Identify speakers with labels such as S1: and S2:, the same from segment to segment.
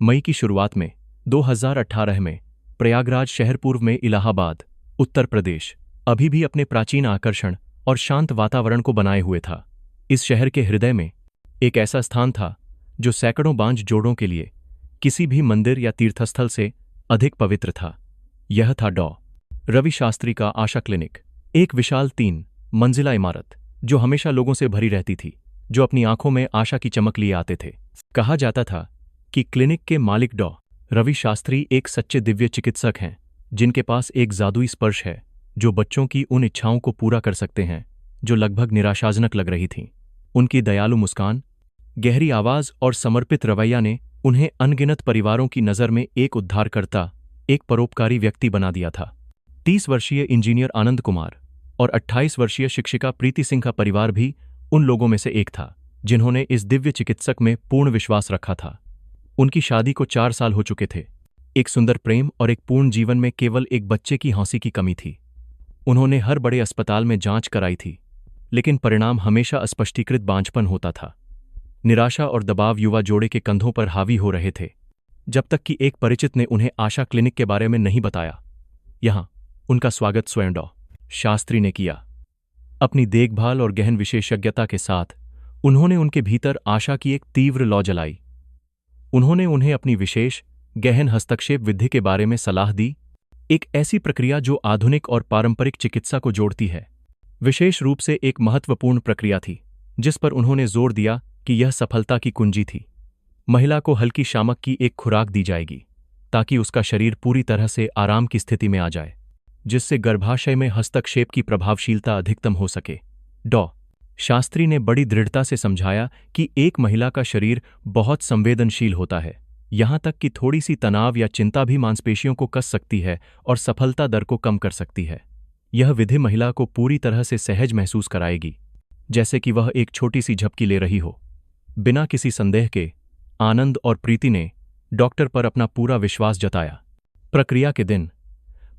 S1: मई की शुरुआत में 2018 में प्रयागराज शहर, पूर्व में इलाहाबाद, उत्तर प्रदेश, अभी भी अपने प्राचीन आकर्षण और शांत वातावरण को बनाए हुए था। इस शहर के हृदय में एक ऐसा स्थान था जो सैकड़ों बांझ जोड़ों के लिए किसी भी मंदिर या तीर्थस्थल से अधिक पवित्र था। यह था डॉ. रवि शास्त्री का आशा क्लिनिक, एक विशाल 3 मंजिला इमारत जो हमेशा लोगों से भरी रहती थी, जो अपनी आंखों में आशा की चमक लिए आते थे। कहा जाता था कि क्लिनिक के मालिक डॉ. रवि शास्त्री एक सच्चे दिव्य चिकित्सक हैं, जिनके पास एक जादुई स्पर्श है जो बच्चों की उन इच्छाओं को पूरा कर सकते हैं जो लगभग निराशाजनक लग रही थीं। उनकी दयालु मुस्कान, गहरी आवाज और समर्पित रवैया ने उन्हें अनगिनत परिवारों की नज़र में एक उद्धारकर्ता, एक परोपकारी व्यक्ति बना दिया था। 30 वर्षीय इंजीनियर आनंद कुमार और 28 वर्षीय शिक्षिका प्रीति सिंह का परिवार भी उन लोगों में से एक था जिन्होंने इस दिव्य चिकित्सक में पूर्ण विश्वास रखा था। उनकी शादी को 4 साल हो चुके थे। एक सुंदर प्रेम और एक पूर्ण जीवन में केवल एक बच्चे की हौंसी की कमी थी। उन्होंने हर बड़े अस्पताल में जांच कराई थी, लेकिन परिणाम हमेशा अस्पष्टीकृत बांझपन होता था। निराशा और दबाव युवा जोड़े के कंधों पर हावी हो रहे थे, जब तक कि एक परिचित ने उन्हें आशा क्लिनिक के बारे में नहीं बताया। यहां उनका स्वागत स्वयं डॉ. शास्त्री ने किया। अपनी देखभाल और गहन विशेषज्ञता के साथ उन्होंने उनके भीतर आशा की एक तीव्र लौ जलाई। उन्होंने उन्हें अपनी विशेष गहन हस्तक्षेप विधि के बारे में सलाह दी, एक ऐसी प्रक्रिया जो आधुनिक और पारंपरिक चिकित्सा को जोड़ती है। विशेष रूप से एक महत्वपूर्ण प्रक्रिया थी जिस पर उन्होंने जोर दिया कि यह सफलता की कुंजी थी। महिला को हल्की शामक की एक खुराक दी जाएगी ताकि उसका शरीर पूरी तरह से आराम की स्थिति में आ जाए, जिससे गर्भाशय में हस्तक्षेप की प्रभावशीलता अधिकतम हो सके। डॉ. शास्त्री ने बड़ी दृढ़ता से समझाया कि एक महिला का शरीर बहुत संवेदनशील होता है, यहां तक कि थोड़ी सी तनाव या चिंता भी मांसपेशियों को कस सकती है और सफलता दर को कम कर सकती है। यह विधि महिला को पूरी तरह से सहज महसूस कराएगी, जैसे कि वह एक छोटी सी झपकी ले रही हो। बिना किसी संदेह के आनंद और प्रीति ने डॉक्टर पर अपना पूरा विश्वास जताया। प्रक्रिया के दिन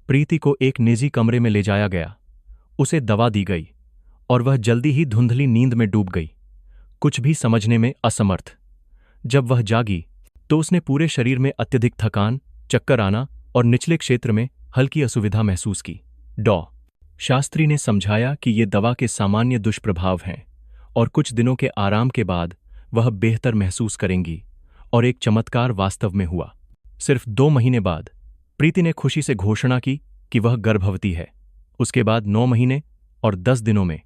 S1: प्रीति को एक निजी कमरे में ले जाया गया। उसे दवा दी गई और वह जल्दी ही धुंधली नींद में डूब गई, कुछ भी समझने में असमर्थ। जब वह जागी तो उसने पूरे शरीर में अत्यधिक थकान, चक्कर आना और निचले क्षेत्र में हल्की असुविधा महसूस की। डॉ. शास्त्री ने समझाया कि ये दवा के सामान्य दुष्प्रभाव हैं और कुछ दिनों के आराम के बाद वह बेहतर महसूस करेंगी, और एक चमत्कार वास्तव में हुआ। सिर्फ 2 महीने बाद प्रीति ने खुशी से घोषणा की कि वह गर्भवती है। उसके बाद 9 महीने और 10 दिनों में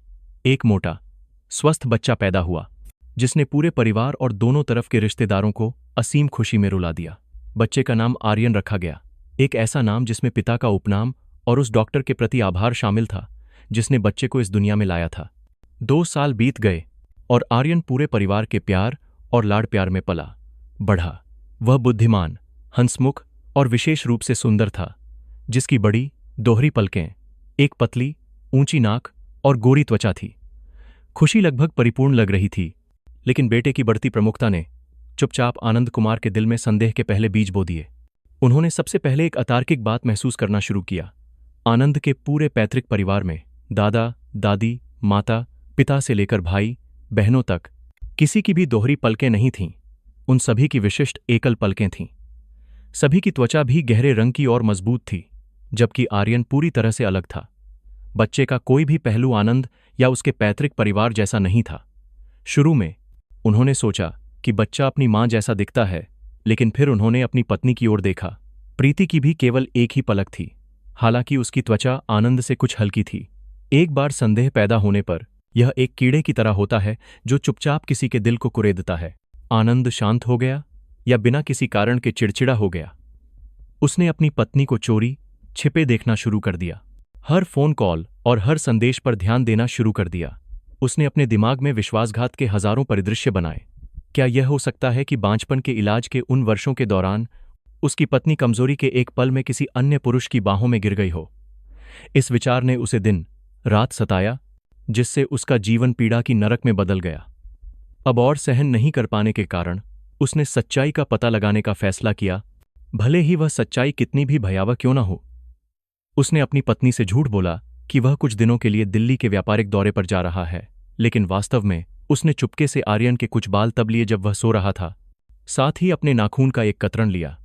S1: एक मोटा, स्वस्थ बच्चा पैदा हुआ, जिसने पूरे परिवार और दोनों तरफ के रिश्तेदारों को असीम खुशी में रुला दिया। बच्चे का नाम आर्यन रखा गया, एक ऐसा नाम जिसमें पिता का उपनाम और उस डॉक्टर के प्रति आभार शामिल था जिसने बच्चे को इस दुनिया में लाया था। 2 साल बीत गए और आर्यन पूरे परिवार के प्यार और लाड़ प्यार में पला बढ़ा। वह बुद्धिमान, हंसमुख और विशेष रूप से सुंदर था, जिसकी बड़ी, दोहरी पलकें, एक पतली, ऊंची नाक और गोरी त्वचा थी। खुशी लगभग परिपूर्ण लग रही थी, लेकिन बेटे की बढ़ती प्रमुखता ने चुपचाप आनंद कुमार के दिल में संदेह के पहले बीज बो दिए। उन्होंने सबसे पहले एक अतार्किक बात महसूस करना शुरू किया। आनंद के पूरे पैतृक परिवार में दादा, दादी, माता, पिता से लेकर भाई बहनों तक किसी की भी दोहरी पलकें नहीं थीं। उन सभी की विशिष्ट एकल पलकें थीं। सभी की त्वचा भी गहरे रंग की और मजबूत थी, जबकि आर्यन पूरी तरह से अलग था। बच्चे का कोई भी पहलू आनंद या उसके पैतृक परिवार जैसा नहीं था। शुरू में उन्होंने सोचा कि बच्चा अपनी मां जैसा दिखता है, लेकिन फिर उन्होंने अपनी पत्नी की ओर देखा। प्रीति की भी केवल एक ही पलक थी, हालांकि उसकी त्वचा आनंद से कुछ हल्की थी। एक बार संदेह पैदा होने पर यह एक कीड़े की तरह होता है जो चुपचाप किसी के दिल को कुरेदता है। आनंद शांत हो गया या बिना किसी कारण के चिड़चिड़ा हो गया। उसने अपनी पत्नी को चोरी छिपे देखना शुरू कर दिया, हर फोन कॉल और हर संदेश पर ध्यान देना शुरू कर दिया। उसने अपने दिमाग में विश्वासघात के हजारों परिदृश्य बनाए। क्या यह हो सकता है कि बांझपन के इलाज के उन वर्षों के दौरान उसकी पत्नी कमजोरी के एक पल में किसी अन्य पुरुष की बाहों में गिर गई हो? इस विचार ने उसे दिन रात सताया, जिससे उसका जीवन पीड़ा की नरक में बदल गया। अब और सहन नहीं कर पाने के कारण उसने सच्चाई का पता लगाने का फैसला किया, भले ही वह सच्चाई कितनी भी भयावह क्यों न हो। उसने अपनी पत्नी से झूठ बोला कि वह कुछ दिनों के लिए दिल्ली के व्यापारिक दौरे पर जा रहा है, लेकिन वास्तव में उसने चुपके से आर्यन के कुछ बाल तब लिए जब वह सो रहा था। साथ ही अपने नाखून का एक कतरन लिया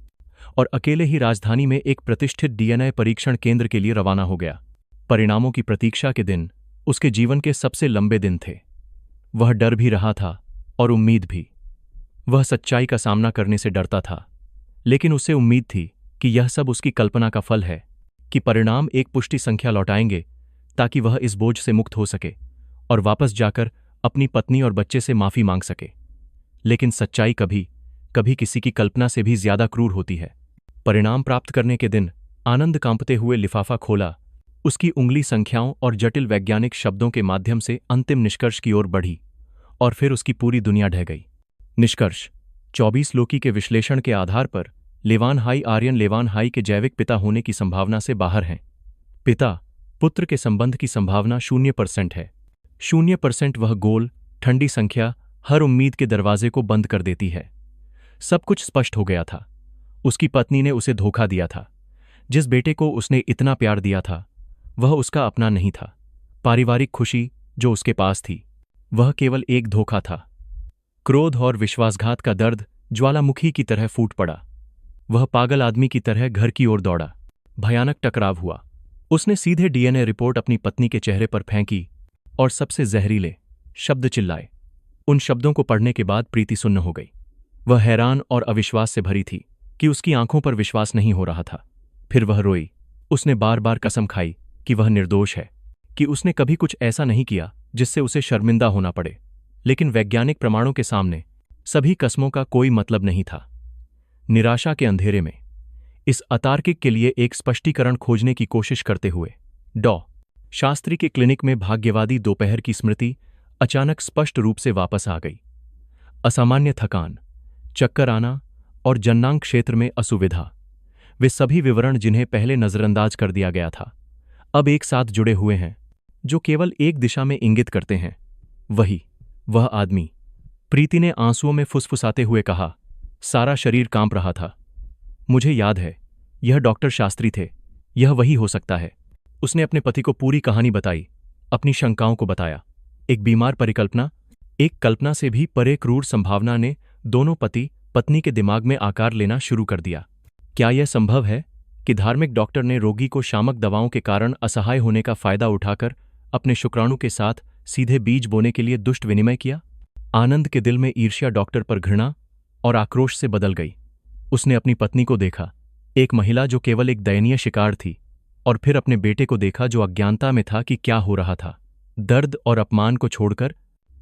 S1: और अकेले ही राजधानी में एक प्रतिष्ठित डीएनए परीक्षण केंद्र के लिए रवाना हो गया। परिणामों की प्रतीक्षा के दिन उसके जीवन के सबसे लंबे दिन थे। वह डर भी रहा था और उम्मीद भी। वह सच्चाई का सामना करने से डरता था, लेकिन उसे उम्मीद थी कि यह सब उसकी कल्पना का फल है, कि परिणाम एक पुष्टि संख्या लौटाएंगे ताकि वह इस बोझ से मुक्त हो सके और वापस जाकर अपनी पत्नी और बच्चे से माफी मांग सके। लेकिन सच्चाई कभी कभी किसी की कल्पना से भी ज्यादा क्रूर होती है। परिणाम प्राप्त करने के दिन आनंद कांपते हुए लिफाफा खोला, उसकी उंगली संख्याओं और जटिल वैज्ञानिक शब्दों के माध्यम से अंतिम निष्कर्ष की ओर बढ़ी, और फिर उसकी पूरी दुनिया ढह गई। निष्कर्ष: 24 लोकी के विश्लेषण के आधार पर लेवान हाई आर्यन लेवान हाई के जैविक पिता होने की संभावना से बाहर हैं। पिता पुत्र के संबंध की संभावना 0% है। 0% वह गोल, ठंडी संख्या हर उम्मीद के दरवाजे को बंद कर देती है। सब कुछ स्पष्ट हो गया था। उसकी पत्नी ने उसे धोखा दिया था। जिस बेटे को उसने इतना प्यार दिया था, वह उसका अपना नहीं था। पारिवारिक खुशी जो उसके पास थी, वह केवल एक धोखा था। क्रोध और विश्वासघात का दर्द ज्वालामुखी की तरह फूट पड़ा। वह पागल आदमी की तरह घर की ओर दौड़ा। भयानक टकराव हुआ। उसने सीधे डीएनए रिपोर्ट अपनी पत्नी के चेहरे पर फेंकी और सबसे जहरीले शब्द चिल्लाए। उन शब्दों को पढ़ने के बाद प्रीति सुन्न हो गई। वह हैरान और अविश्वास से भरी थी कि उसकी आंखों पर विश्वास नहीं हो रहा था। फिर वह रोई। उसने बार बार कसम खाई कि वह निर्दोष है, कि उसने कभी कुछ ऐसा नहीं किया जिससे उसे शर्मिंदा होना पड़े। लेकिन वैज्ञानिक प्रमाणों के सामने सभी कस्मों का कोई मतलब नहीं था। निराशा के अंधेरे में इस अतार्किक के लिए एक स्पष्टीकरण खोजने की कोशिश करते हुए डॉ. शास्त्री के क्लिनिक में भाग्यवादी दोपहर की स्मृति अचानक स्पष्ट रूप से वापस आ गई। असामान्य थकान, चक्कर आना और जननांग क्षेत्र में असुविधा, वे सभी विवरण जिन्हें पहले नजरअंदाज कर दिया गया था, अब एक साथ जुड़े हुए हैं, जो केवल एक दिशा में इंगित करते हैं। वह आदमी। प्रीति ने आंसुओं में फुसफुसाते हुए कहा। सारा शरीर कांप रहा था। मुझे याद है, यह डॉक्टर शास्त्री थे। यह वही हो सकता है। उसने अपने पति को पूरी कहानी बताई, अपनी शंकाओं को बताया। एक बीमार परिकल्पना, एक कल्पना से भी परे क्रूर संभावना ने दोनों पति पत्नी के दिमाग में आकार लेना शुरू कर दिया। क्या यह संभव है कि धार्मिक डॉक्टर ने रोगी को शामक दवाओं के कारण असहाय होने का फायदा उठाकर अपने शुक्राणु के साथ सीधे बीज बोने के लिए दुष्ट विनिमय किया? आनंद के दिल में ईर्ष्या डॉक्टर पर घृणा और आक्रोश से बदल गई। उसने अपनी पत्नी को देखा, एक महिला जो केवल एक दयनीय शिकार थी, और फिर अपने बेटे को देखा जो अज्ञानता में था कि क्या हो रहा था। दर्द और अपमान को छोड़कर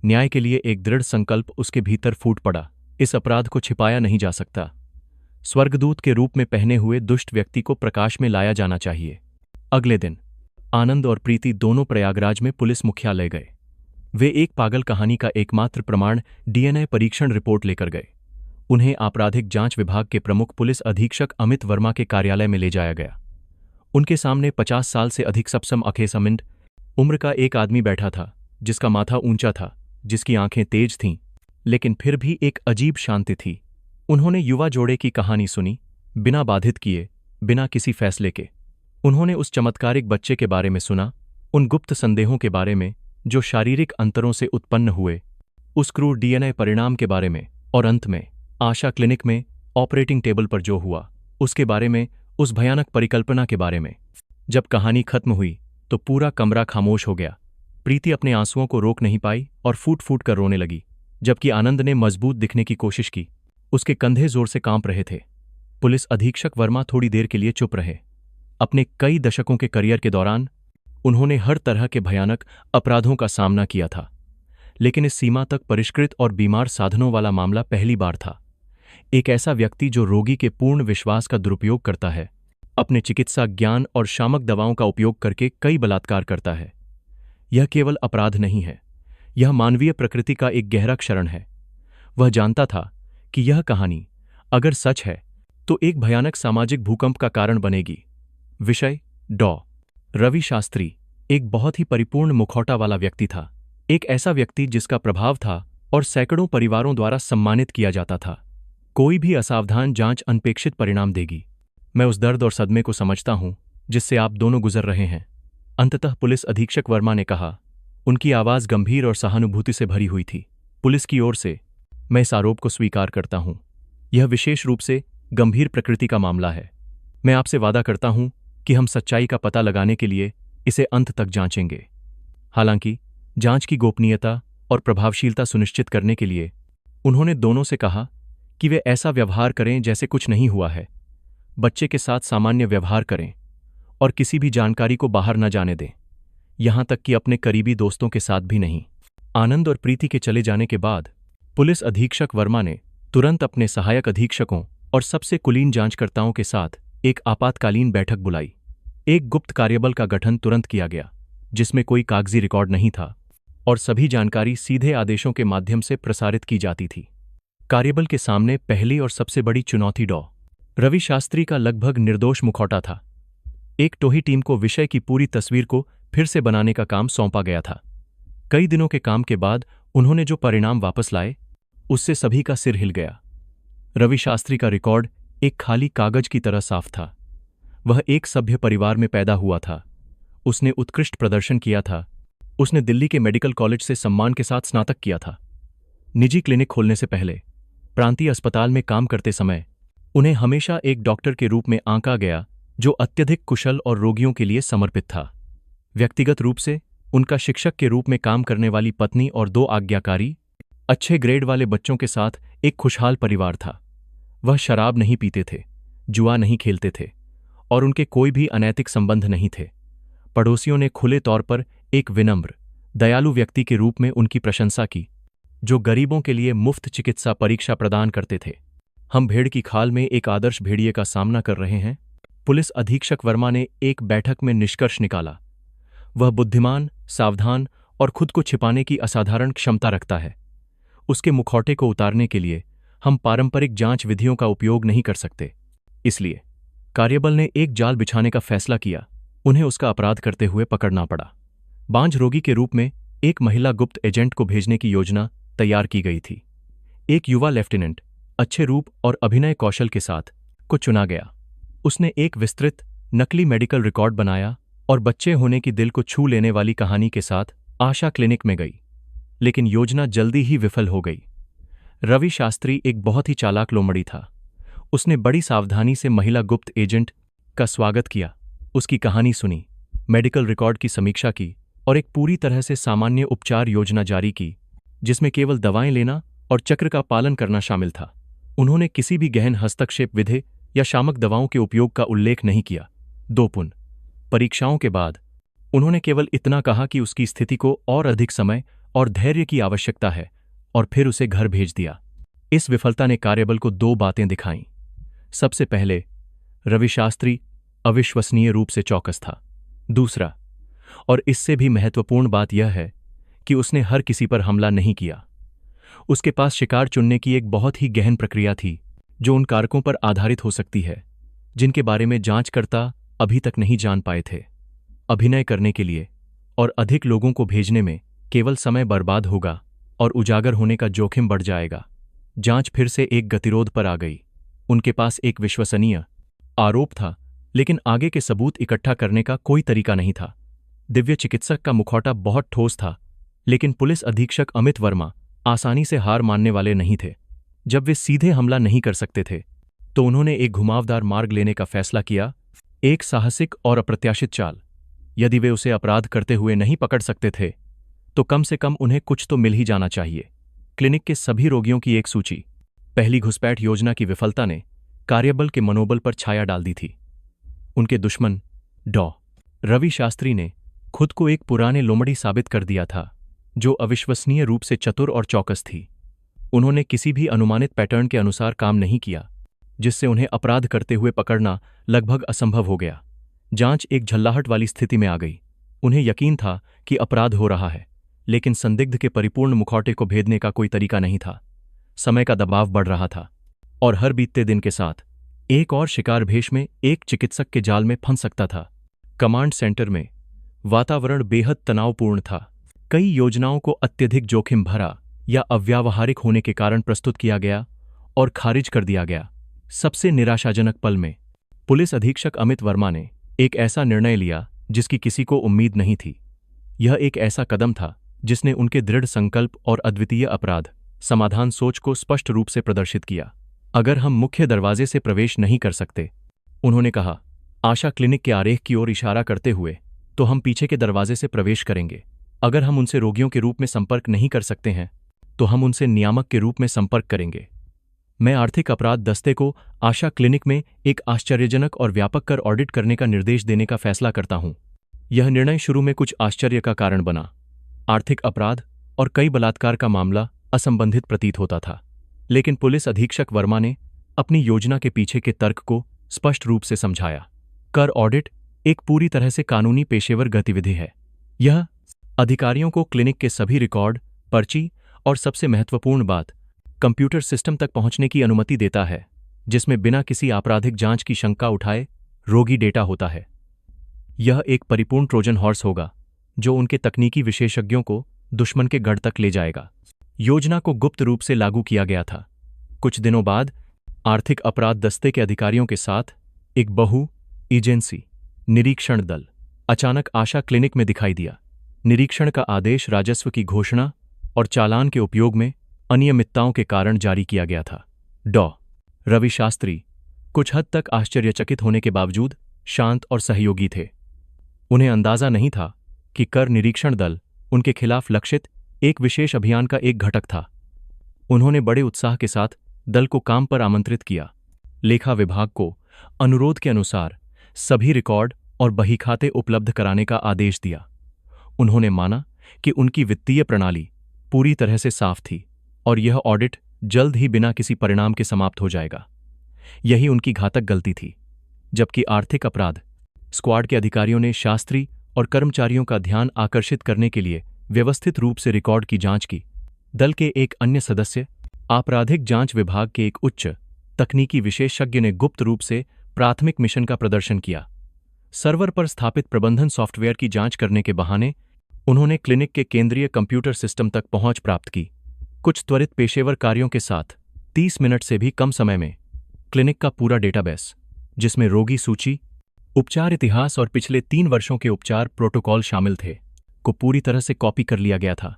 S1: न्याय के लिए एक दृढ़ संकल्प उसके भीतर फूट पड़ा। इस अपराध को छिपाया नहीं जा सकता। स्वर्गदूत के रूप में पहने हुए दुष्ट व्यक्ति को प्रकाश में लाया जाना चाहिए। अगले दिन आनंद और प्रीति दोनों प्रयागराज में पुलिस मुख्यालय गए। वे एक पागल कहानी का एकमात्र प्रमाण डीएनए परीक्षण रिपोर्ट लेकर गए। उन्हें आपराधिक जांच विभाग के प्रमुख पुलिस अधीक्षक अमित वर्मा के कार्यालय में ले जाया गया। उनके सामने 50 साल से अधिक सपसम अखेसमिंड उम्र का एक आदमी बैठा था, जिसका माथा ऊंचा था, जिसकी आंखें तेज थीं, लेकिन फिर भी एक अजीब शांति थी। उन्होंने युवा जोड़े की कहानी सुनी, बिना बाधित किए, बिना किसी फैसले के। उन्होंने उस चमत्कारिक बच्चे के बारे में सुना, उन गुप्त संदेहों के बारे में जो शारीरिक अंतरों से उत्पन्न हुए, उस क्रूर डीएनए परिणाम के बारे में, और अंत में आशा क्लिनिक में ऑपरेटिंग टेबल पर जो हुआ उसके बारे में, उस भयानक परिकल्पना के बारे में। जब कहानी खत्म हुई तो पूरा कमरा खामोश हो गया। प्रीति अपने आंसुओं को रोक नहीं पाई और फूट फूट कर रोने लगी, जबकि आनंद ने मजबूत दिखने की कोशिश की। उसके कंधे जोर से कांप रहे थे। पुलिस अधीक्षक वर्मा थोड़ी देर के लिए चुप रहे। अपने कई दशकों के करियर के दौरान उन्होंने हर तरह के भयानक अपराधों का सामना किया था, लेकिन इस सीमा तक परिष्कृत और बीमार साधनों वाला मामला पहली बार था। एक ऐसा व्यक्ति जो रोगी के पूर्ण विश्वास का दुरुपयोग करता है, अपने चिकित्सा ज्ञान और शामक दवाओं का उपयोग करके कई बलात्कार करता है। यह केवल अपराध नहीं है, यह मानवीय प्रकृति का एक गहरा क्षरण है। वह जानता था कि यह कहानी अगर सच है तो एक भयानक सामाजिक भूकंप का कारण बनेगी। विषय: डॉ. रवि शास्त्री एक बहुत ही परिपूर्ण मुखौटा वाला व्यक्ति था, एक ऐसा व्यक्ति जिसका प्रभाव था और सैकड़ों परिवारों द्वारा सम्मानित किया जाता था। कोई भी असावधान जांच अनपेक्षित परिणाम देगी। मैं उस दर्द और सदमे को समझता हूं जिससे आप दोनों गुजर रहे हैं, अंततः पुलिस अधीक्षक वर्मा ने कहा। उनकी आवाज गंभीर और सहानुभूति से भरी हुई थी। पुलिस की ओर से, मैं इस आरोप को स्वीकार करता हूं। यह विशेष रूप से गंभीर प्रकृति का मामला है। मैं आपसे वादा करता हूं कि हम सच्चाई का पता लगाने के लिए इसे अंत तक जांचेंगे। हालांकि जांच की गोपनीयता और प्रभावशीलता सुनिश्चित करने के लिए उन्होंने दोनों से कहा कि वे ऐसा व्यवहार करें जैसे कुछ नहीं हुआ है, बच्चे के साथ सामान्य व्यवहार करें और किसी भी जानकारी को बाहर न जाने दें, यहां तक कि अपने करीबी दोस्तों के साथ भी नहीं। आनंद और प्रीति के चले जाने के बाद पुलिस अधीक्षक वर्मा ने तुरंत अपने सहायक अधीक्षकों और सबसे कुलीन जांचकर्ताओं के साथ एक आपातकालीन बैठक बुलाई। एक गुप्त कार्यबल का गठन तुरंत किया गया, जिसमें कोई कागजी रिकॉर्ड नहीं था और सभी जानकारी सीधे आदेशों के माध्यम से प्रसारित की जाती थी। कार्यबल के सामने पहली और सबसे बड़ी चुनौती डॉ. रवि शास्त्री का लगभग निर्दोष मुखौटा था। एक टोही टीम को विषय की पूरी तस्वीर को फिर से बनाने का काम सौंपा गया था। कई दिनों के काम के बाद उन्होंने जो परिणाम वापस लाए, उससे सभी का सिर हिल गया। रवि शास्त्री का रिकॉर्ड एक खाली कागज की तरह साफ था। वह एक सभ्य परिवार में पैदा हुआ था। उसने उत्कृष्ट प्रदर्शन किया था। उसने दिल्ली के मेडिकल कॉलेज से सम्मान के साथ स्नातक किया था। निजी क्लिनिक खोलने से पहले प्रांतीय अस्पताल में काम करते समय उन्हें हमेशा एक डॉक्टर के रूप में आंका गया, जो अत्यधिक कुशल और रोगियों के लिए समर्पित था। व्यक्तिगत रूप से उनका शिक्षक के रूप में काम करने वाली पत्नी और 2 आज्ञाकारी, अच्छे ग्रेड वाले बच्चों के साथ एक खुशहाल परिवार था। वह शराब नहीं पीते थे, जुआ नहीं खेलते थे और उनके कोई भी अनैतिक संबंध नहीं थे। पड़ोसियों ने खुले तौर पर एक विनम्र, दयालु व्यक्ति के रूप में उनकी प्रशंसा की, जो गरीबों के लिए मुफ्त चिकित्सा परीक्षा प्रदान करते थे। हम भेड़ की खाल में एक आदर्श भेड़िए का सामना कर रहे हैं, पुलिस अधीक्षक वर्मा ने एक बैठक में निष्कर्ष निकाला। वह बुद्धिमान, सावधान और खुद को छिपाने की असाधारण क्षमता रखता है। उसके मुखौटे को उतारने के लिए हम पारंपरिक जांच विधियों का उपयोग नहीं कर सकते। इसलिए कार्यबल ने एक जाल बिछाने का फैसला किया। उन्हें उसका अपराध करते हुए पकड़ना पड़ा। बांझ रोगी के रूप में एक महिला गुप्त एजेंट को भेजने की योजना तैयार की गई थी। एक युवा लेफ्टिनेंट अच्छे रूप और अभिनय कौशल के साथ को चुना गया। उसने एक विस्तृत नकली मेडिकल रिकॉर्ड बनाया और बच्चे होने की दिल को छू लेने वाली कहानी के साथ आशा क्लिनिक में गई। लेकिन योजना जल्दी ही विफल हो गई। रवि शास्त्री एक बहुत ही चालाक लोमड़ी था। उसने बड़ी सावधानी से महिला गुप्त एजेंट का स्वागत किया, उसकी कहानी सुनी, मेडिकल रिकॉर्ड की समीक्षा की और एक पूरी तरह से सामान्य उपचार योजना जारी की, जिसमें केवल दवाएं लेना और चक्र का पालन करना शामिल था। उन्होंने किसी भी गहन हस्तक्षेप विधि या शामक दवाओं के उपयोग का उल्लेख नहीं किया। 2 पुन परीक्षाओं के बाद उन्होंने केवल इतना कहा कि उसकी स्थिति को और अधिक समय और धैर्य की आवश्यकता है और फिर उसे घर भेज दिया। इस विफलता ने कार्यबल को 2 बातें दिखाईं। सबसे पहले, रवि शास्त्री अविश्वसनीय रूप से चौकस था। दूसरा, और इससे भी महत्वपूर्ण बात यह है कि उसने हर किसी पर हमला नहीं किया। उसके पास शिकार चुनने की एक बहुत ही गहन प्रक्रिया थी, जो उन कारकों पर आधारित हो सकती है जिनके बारे में जांचकर्ता अभी तक नहीं जान पाए थे। अभिनय करने के लिए और अधिक लोगों को भेजने में केवल समय बर्बाद होगा और उजागर होने का जोखिम बढ़ जाएगा। जांच फिर से एक गतिरोध पर आ गई। उनके पास एक विश्वसनीय आरोप था, लेकिन आगे के सबूत इकट्ठा करने का कोई तरीका नहीं था। दिव्य चिकित्सक का मुखौटा बहुत ठोस था, लेकिन पुलिस अधीक्षक अमित वर्मा आसानी से हार मानने वाले नहीं थे। जब वे सीधे हमला नहीं कर सकते थे, तो उन्होंने एक घुमावदार मार्ग लेने का फैसला किया, एक साहसिक और अप्रत्याशित चाल। यदि वे उसे अपराध करते हुए नहीं पकड़ सकते थे, तो कम से कम उन्हें कुछ तो मिल ही जाना चाहिए। क्लिनिक के सभी रोगियों की एक सूची। पहली घुसपैठ योजना की विफलता ने कार्यबल के मनोबल पर छाया डाल दी थी। उनके दुश्मन डॉ. रवि शास्त्री ने खुद को एक पुराने लोमड़ी साबित कर दिया था, जो अविश्वसनीय रूप से चतुर और चौकस थी। उन्होंने किसी भी अनुमानित पैटर्न के अनुसार काम नहीं किया, जिससे उन्हें अपराध करते हुए पकड़ना लगभग असंभव हो गया। जांच एक झल्लाहट वाली स्थिति में आ गई। उन्हें यकीन था कि अपराध हो रहा है, लेकिन संदिग्ध के परिपूर्ण मुखौटे को भेदने का कोई तरीका नहीं था। समय का दबाव बढ़ रहा था और हर बीतते दिन के साथ एक और शिकार भेष में एक चिकित्सक के जाल में फंस सकता था। कमांड सेंटर में वातावरण बेहद तनावपूर्ण था। कई योजनाओं को अत्यधिक जोखिम भरा या अव्यावहारिक होने के कारण प्रस्तुत किया गया और खारिज कर दिया गया। सबसे निराशाजनक पल में पुलिस अधीक्षक अमित वर्मा ने एक ऐसा निर्णय लिया जिसकी किसी को उम्मीद नहीं थी। यह एक ऐसा कदम था जिसने उनके दृढ़ संकल्प और अद्वितीय अपराध समाधान सोच को स्पष्ट रूप से प्रदर्शित किया। अगर हम मुख्य दरवाजे से प्रवेश नहीं कर सकते, उन्होंने कहा, आशा क्लिनिक के आरेख की ओर इशारा करते हुए, तो हम पीछे के दरवाजे से प्रवेश करेंगे। अगर हम उनसे रोगियों के रूप में संपर्क नहीं कर सकते हैं, तो हम उनसे नियामक के रूप में संपर्क करेंगे। मैं आर्थिक अपराध दस्ते को आशा क्लिनिक में एक आश्चर्यजनक और व्यापक कर ऑडिट करने का निर्देश देने का फैसला करता हूं। यह निर्णय शुरू में कुछ आश्चर्य का कारण बना। आर्थिक अपराध और कई बलात्कार का मामला असंबंधित प्रतीत होता था, लेकिन पुलिस अधीक्षक वर्मा ने अपनी योजना के पीछे के तर्क को स्पष्ट रूप से समझाया। कर ऑडिट एक पूरी तरह से कानूनी पेशेवर गतिविधि है। यह अधिकारियों को क्लिनिक के सभी रिकॉर्ड, पर्ची और सबसे महत्वपूर्ण बात, कंप्यूटर सिस्टम तक पहुंचने की अनुमति देता है, जिसमें बिना किसी आपराधिक जांच की शंका उठाए रोगी डेटा होता है। यह एक परिपूर्ण ट्रोजन हॉर्स होगा, जो उनके तकनीकी विशेषज्ञों को दुश्मन के गढ़ तक ले जाएगा। योजना को गुप्त रूप से लागू किया गया था। कुछ दिनों बाद आर्थिक अपराध दस्ते के अधिकारियों के साथ एक बहु एजेंसी निरीक्षण दल अचानक आशा क्लिनिक में दिखाई दिया। निरीक्षण का आदेश राजस्व की घोषणा और चालान के उपयोग में अनियमितताओं के कारण जारी किया गया था। डॉ. रवि शास्त्री कुछ हद तक आश्चर्यचकित होने के बावजूद शांत और सहयोगी थे। उन्हें अंदाजा नहीं था कि कर निरीक्षण दल उनके खिलाफ लक्षित एक विशेष अभियान का एक घटक था। उन्होंने बड़े उत्साह के साथ दल को काम पर आमंत्रित किया। लेखा विभाग को अनुरोध के अनुसार सभी रिकॉर्ड और बहीखाते उपलब्ध कराने का आदेश दिया। उन्होंने माना कि उनकी वित्तीय प्रणाली पूरी तरह से साफ थी और यह ऑडिट जल्द ही बिना किसी परिणाम के समाप्त हो जाएगा। यही उनकी घातक गलती थी। जबकि आर्थिक अपराध स्क्वाड के अधिकारियों ने शास्त्री और कर्मचारियों का ध्यान आकर्षित करने के लिए व्यवस्थित रूप से रिकॉर्ड की जांच की, दल के एक अन्य सदस्य आपराधिक जांच विभाग के एक उच्च तकनीकी विशेषज्ञ ने गुप्त रूप से प्राथमिक मिशन का प्रदर्शन किया। सर्वर पर स्थापित प्रबंधन सॉफ्टवेयर की जांच करने के बहाने उन्होंने क्लिनिक के केंद्रीय कंप्यूटर सिस्टम तक पहुंच प्राप्त की। कुछ त्वरित पेशेवर कार्यों के साथ 30 मिनट से भी कम समय में क्लिनिक का पूरा डेटाबेस, जिसमें रोगी सूची, उपचार इतिहास और पिछले 3 वर्षों के उपचार प्रोटोकॉल शामिल थे, को पूरी तरह से कॉपी कर लिया गया था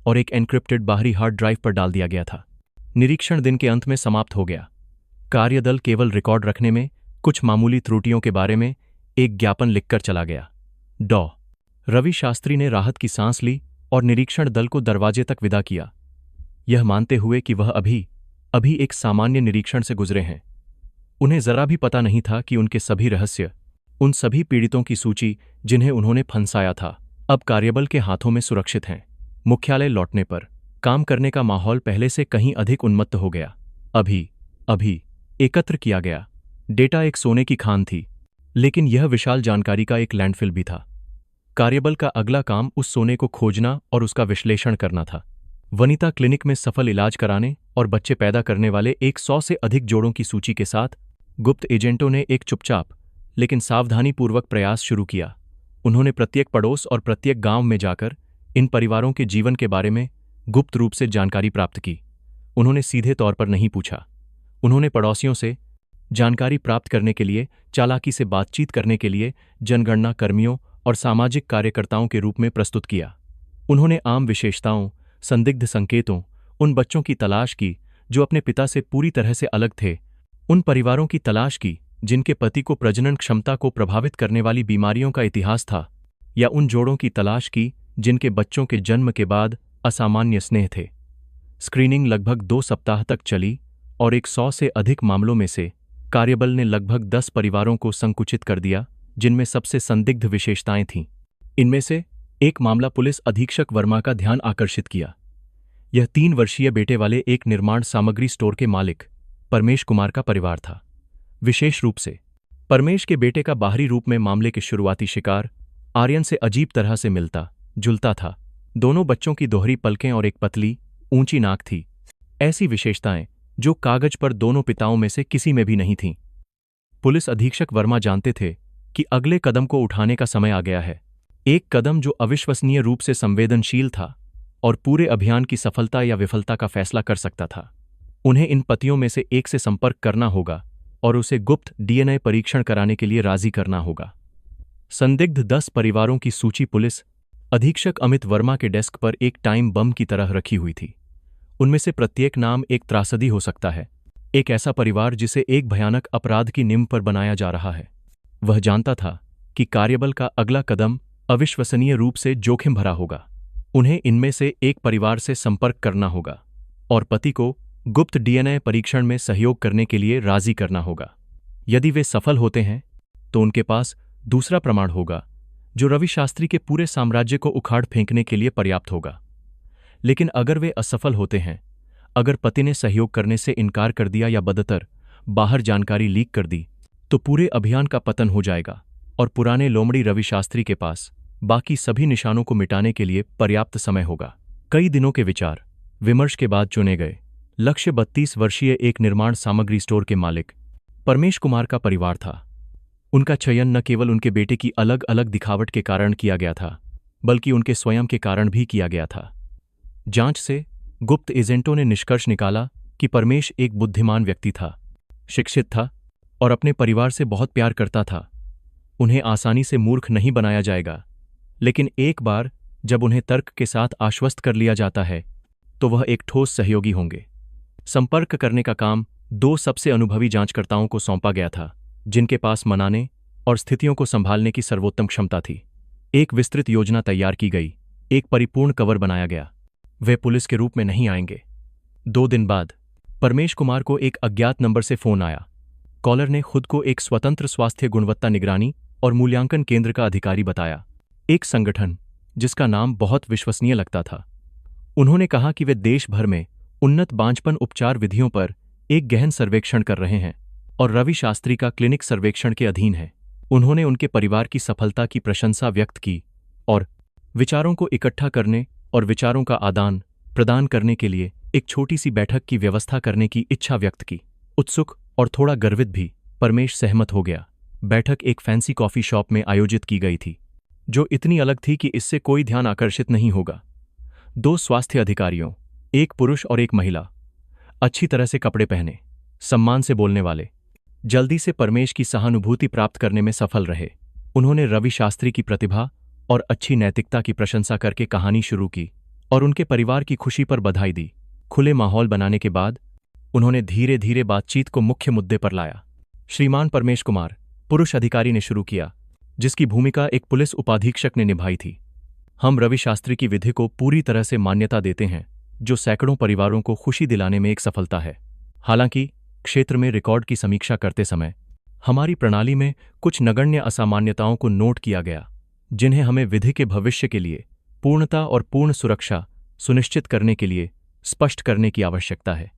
S1: और एक एन्क्रिप्टेड बाहरी हार्ड ड्राइव पर डाल दिया गया था। निरीक्षण दिन के अंत में समाप्त हो गया। कार्यदल केवल रिकॉर्ड रखने में कुछ मामूली त्रुटियों के बारे में एक ज्ञापन लिखकर चला गया। डॉ. रवि शास्त्री ने राहत की सांस ली और निरीक्षण दल को दरवाजे तक विदा किया, यह मानते हुए कि वह अभी एक सामान्य निरीक्षण से गुजरे हैं। उन्हें जरा भी पता नहीं था कि उनके सभी रहस्य, उन सभी पीड़ितों की सूची जिन्हें उन्होंने फंसाया था, अब कार्यबल के हाथों में सुरक्षित हैं। मुख्यालय लौटने पर काम करने का माहौल पहले से कहीं अधिक उन्मत्त हो गया। अभी एकत्र किया गया डेटा एक सोने की खान थी, लेकिन यह विशाल जानकारी का एक लैंडफिल भी था। कार्यबल का अगला काम उस सोने को खोजना और उसका विश्लेषण करना था। वनिता क्लिनिक में सफल इलाज कराने और बच्चे पैदा करने वाले 100 से अधिक जोड़ों की सूची के साथ गुप्त एजेंटों ने एक चुपचाप लेकिन सावधानीपूर्वक प्रयास शुरू किया। उन्होंने प्रत्येक पड़ोस और प्रत्येक गांव में जाकर इन परिवारों के जीवन के बारे में गुप्त रूप से जानकारी प्राप्त की। उन्होंने सीधे तौर पर नहीं पूछा। उन्होंने पड़ोसियों से जानकारी प्राप्त करने के लिए चालाकी से बातचीत करने के लिए जनगणना कर्मियों और सामाजिक कार्यकर्ताओं के रूप में प्रस्तुत किया। उन्होंने आम विशेषताओं, संदिग्ध संकेतों, उन बच्चों की तलाश की जो अपने पिता से पूरी तरह से अलग थे, उन परिवारों की तलाश की जिनके पति को प्रजनन क्षमता को प्रभावित करने वाली बीमारियों का इतिहास था, या उन जोड़ों की तलाश की जिनके बच्चों के जन्म के बाद असामान्य स्नेह थे। स्क्रीनिंग लगभग 2 सप्ताह तक चली और 100 से अधिक मामलों में से कार्यबल ने लगभग 10 परिवारों को संकुचित कर दिया जिनमें सबसे संदिग्ध विशेषताएं थीं। इनमें से एक मामला पुलिस अधीक्षक वर्मा का ध्यान आकर्षित किया। यह 3 वर्षीय बेटे वाले एक निर्माण सामग्री स्टोर के मालिक परमेश कुमार का परिवार था। विशेष रूप से परमेश के बेटे का बाहरी रूप में मामले के शुरुआती शिकार आर्यन से अजीब तरह से मिलता जुलता था। दोनों बच्चों की दोहरी पलकें और एक पतली ऊंची नाक थी, ऐसी विशेषताएं जो कागज पर दोनों पिताओं में से किसी में भी नहीं थीं। पुलिस अधीक्षक वर्मा जानते थे कि अगले कदम को उठाने का समय आ गया है, एक कदम जो अविश्वसनीय रूप से संवेदनशील था और पूरे अभियान की सफलता या विफलता का फैसला कर सकता था। उन्हें इन पतियों में से एक से संपर्क करना होगा और उसे गुप्त डीएनए परीक्षण कराने के लिए राजी करना होगा। संदिग्ध 10 परिवारों की सूची पुलिस अधीक्षक अमित वर्मा के डेस्क पर एक टाइम बम की तरह रखी हुई थी। उनमें से प्रत्येक नाम एक त्रासदी हो सकता है, एक ऐसा परिवार जिसे एक भयानक अपराध की नींव पर बनाया जा रहा है। वह जानता था कि कार्यबल का अगला कदम अविश्वसनीय रूप से जोखिम भरा होगा। उन्हें इनमें से एक परिवार से संपर्क करना होगा और पति को गुप्त डीएनए परीक्षण में सहयोग करने के लिए राजी करना होगा। यदि वे सफल होते हैं तो उनके पास दूसरा प्रमाण होगा जो रवि शास्त्री के पूरे साम्राज्य को उखाड़ फेंकने के लिए पर्याप्त होगा। लेकिन अगर वे असफल होते हैं, अगर पति ने सहयोग करने से इनकार कर दिया या बदतर बाहर जानकारी लीक कर दी, तो पूरे अभियान का पतन हो जाएगा और पुराने लोमड़ी रवि शास्त्री के पास बाकी सभी निशानों को मिटाने के लिए पर्याप्त समय होगा। कई दिनों के विचार विमर्श के बाद चुने गए लक्ष्य 32 वर्षीय एक निर्माण सामग्री स्टोर के मालिक परमेश कुमार का परिवार था। उनका चयन न केवल उनके बेटे की अलग अलग दिखावट के कारण किया गया था, बल्कि उनके स्वयं के कारण भी किया गया था। जांच से गुप्त एजेंटों ने निष्कर्ष निकाला कि परमेश एक बुद्धिमान व्यक्ति था, शिक्षित था और अपने परिवार से बहुत प्यार करता था। उन्हें आसानी से मूर्ख नहीं बनाया जाएगा, लेकिन एक बार जब उन्हें तर्क के साथ आश्वस्त कर लिया जाता है तो वह एक ठोस सहयोगी होंगे। संपर्क करने का काम 2 सबसे अनुभवी जांचकर्ताओं को सौंपा गया था, जिनके पास मनाने और स्थितियों को संभालने की सर्वोत्तम क्षमता थी। एक विस्तृत योजना तैयार की गई, एक परिपूर्ण कवर बनाया गया। वे पुलिस के रूप में नहीं आएंगे। 2 दिन बाद परमेश कुमार को एक अज्ञात नंबर से फोन आया। कॉलर ने खुद को एक स्वतंत्र स्वास्थ्य गुणवत्ता निगरानी और मूल्यांकन केंद्र का अधिकारी बताया, एक संगठन जिसका नाम बहुत विश्वसनीय लगता था। उन्होंने कहा कि वे देश भर में उन्नत बांझपन उपचार विधियों पर एक गहन सर्वेक्षण कर रहे हैं और रवि शास्त्री का क्लिनिक सर्वेक्षण के अधीन है। उन्होंने उनके परिवार की सफलता की प्रशंसा व्यक्त की और विचारों को इकट्ठा करने और विचारों का आदान प्रदान करने के लिए एक छोटी सी बैठक की व्यवस्था करने की इच्छा व्यक्त की। उत्सुक और थोड़ा गर्वित भी परमेश सहमत हो गया। बैठक एक फैंसी कॉफी शॉप में आयोजित की गई थी, जो इतनी अलग थी कि इससे कोई ध्यान आकर्षित नहीं होगा। 2 स्वास्थ्य अधिकारियों, एक पुरुष और एक महिला, अच्छी तरह से कपड़े पहने, सम्मान से बोलने वाले, जल्दी से परमेश की सहानुभूति प्राप्त करने में सफल रहे। उन्होंने रवि शास्त्री की प्रतिभा और अच्छी नैतिकता की प्रशंसा करके कहानी शुरू की और उनके परिवार की खुशी पर बधाई दी। खुले माहौल बनाने के बाद उन्होंने धीरे धीरे बातचीत को मुख्य मुद्दे पर लाया। श्रीमान परमेश कुमार, पुरुष अधिकारी ने शुरू किया, जिसकी भूमिका एक पुलिस उपाधीक्षक ने निभाई थी। हम रवि शास्त्री की विधि को पूरी तरह से मान्यता देते हैं, जो सैकड़ों परिवारों को खुशी दिलाने में एक सफलता है। हालांकि क्षेत्र में रिकॉर्ड की समीक्षा करते समय हमारी प्रणाली में कुछ नगण्य असामान्यताओं को नोट किया गया, जिन्हें हमें विधि के भविष्य के लिए पूर्णता और पूर्ण सुरक्षा सुनिश्चित करने के लिए स्पष्ट करने की आवश्यकता है।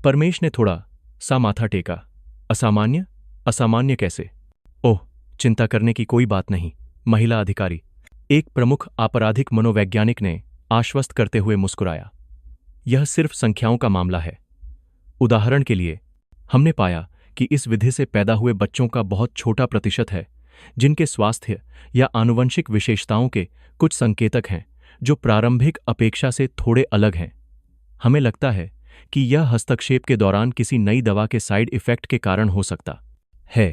S1: परमेश ने थोड़ा सा माथा टेका। असामान्य? असामान्य कैसे? ओह, चिंता करने की कोई बात नहीं, महिला अधिकारी, एक प्रमुख आपराधिक मनोवैज्ञानिक ने आश्वस्त करते हुए मुस्कुराया। यह सिर्फ संख्याओं का मामला है। उदाहरण के लिए, हमने पाया कि इस विधि से पैदा हुए बच्चों का बहुत छोटा प्रतिशत है जिनके स्वास्थ्य या आनुवंशिक विशेषताओं के कुछ संकेतक हैं जो प्रारंभिक अपेक्षा से थोड़े अलग हैं। हमें लगता है कि यह हस्तक्षेप के दौरान किसी नई दवा के साइड इफेक्ट के कारण हो सकता है।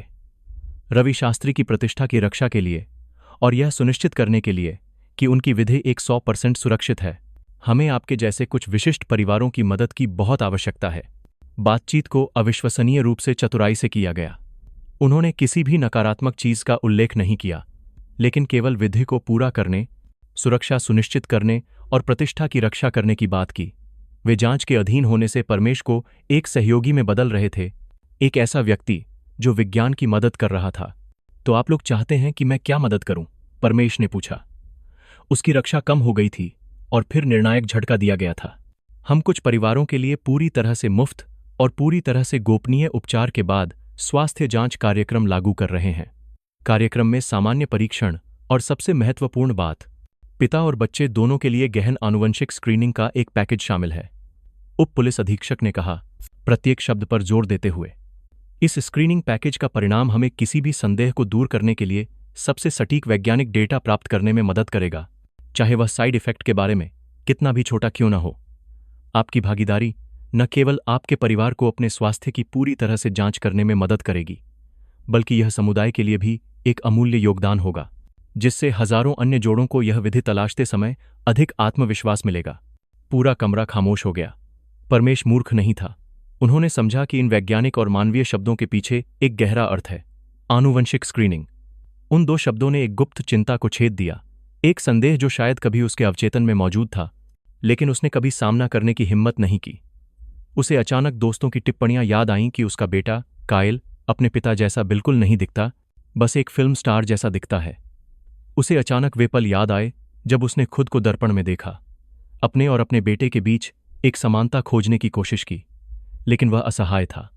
S1: रवि शास्त्री की प्रतिष्ठा की रक्षा के लिए और यह सुनिश्चित करने के लिए कि उनकी विधि 100% सुरक्षित है, हमें आपके जैसे कुछ विशिष्ट परिवारों की मदद की बहुत आवश्यकता है। बातचीत को अविश्वसनीय रूप से चतुराई से किया गया। उन्होंने किसी भी नकारात्मक चीज का उल्लेख नहीं किया, लेकिन केवल विधि को पूरा करने, सुरक्षा सुनिश्चित करने और प्रतिष्ठा की रक्षा करने की बात की। वे जांच के अधीन होने से परमेश को एक सहयोगी में बदल रहे थे, एक ऐसा व्यक्ति जो विज्ञान की मदद कर रहा था। तो आप लोग चाहते हैं कि मैं क्या मदद करूं? परमेश ने पूछा। उसकी रक्षा कम हो गई थी और फिर निर्णायक झटका दिया गया था। हम कुछ परिवारों के लिए पूरी तरह से मुफ्त और पूरी तरह से गोपनीय उपचार के बाद स्वास्थ्य जांच कार्यक्रम लागू कर रहे हैं। कार्यक्रम में सामान्य परीक्षण और सबसे महत्वपूर्ण बात, पिता और बच्चे दोनों के लिए गहन आनुवंशिक स्क्रीनिंग का एक पैकेज शामिल है, उप पुलिस अधीक्षक ने कहा, प्रत्येक शब्द पर जोर देते हुए। इस स्क्रीनिंग पैकेज का परिणाम हमें किसी भी संदेह को दूर करने के लिए सबसे सटीक वैज्ञानिक डेटा प्राप्त करने में मदद करेगा, चाहे वह साइड इफेक्ट के बारे में कितना भी छोटा क्यों न हो। आपकी भागीदारी न केवल आपके परिवार को अपने स्वास्थ्य की पूरी तरह से जांच करने में मदद करेगी, बल्कि यह समुदाय के लिए भी एक अमूल्य योगदान होगा, जिससे हजारों अन्य जोड़ों को यह विधि तलाशते समय अधिक आत्मविश्वास मिलेगा। पूरा कमरा खामोश हो गया। परमेश मूर्ख नहीं था, उन्होंने समझा कि इन वैज्ञानिक और मानवीय शब्दों के पीछे एक गहरा अर्थ है। आनुवंशिक स्क्रीनिंग। उन दो शब्दों ने एक गुप्त चिंता को छेद दिया, एक संदेह जो शायद कभी उसके अवचेतन में मौजूद था, लेकिन उसने कभी सामना करने की हिम्मत नहीं की। उसे अचानक दोस्तों की टिप्पणियां याद आईं कि उसका बेटा कायल अपने पिता जैसा बिल्कुल नहीं दिखता, बस एक फिल्म स्टार जैसा दिखता है। उसे अचानक वे पल याद आए जब उसने खुद को दर्पण में देखा, अपने और अपने बेटे के बीच एक समानता खोजने की कोशिश की, लेकिन वह असहाय था।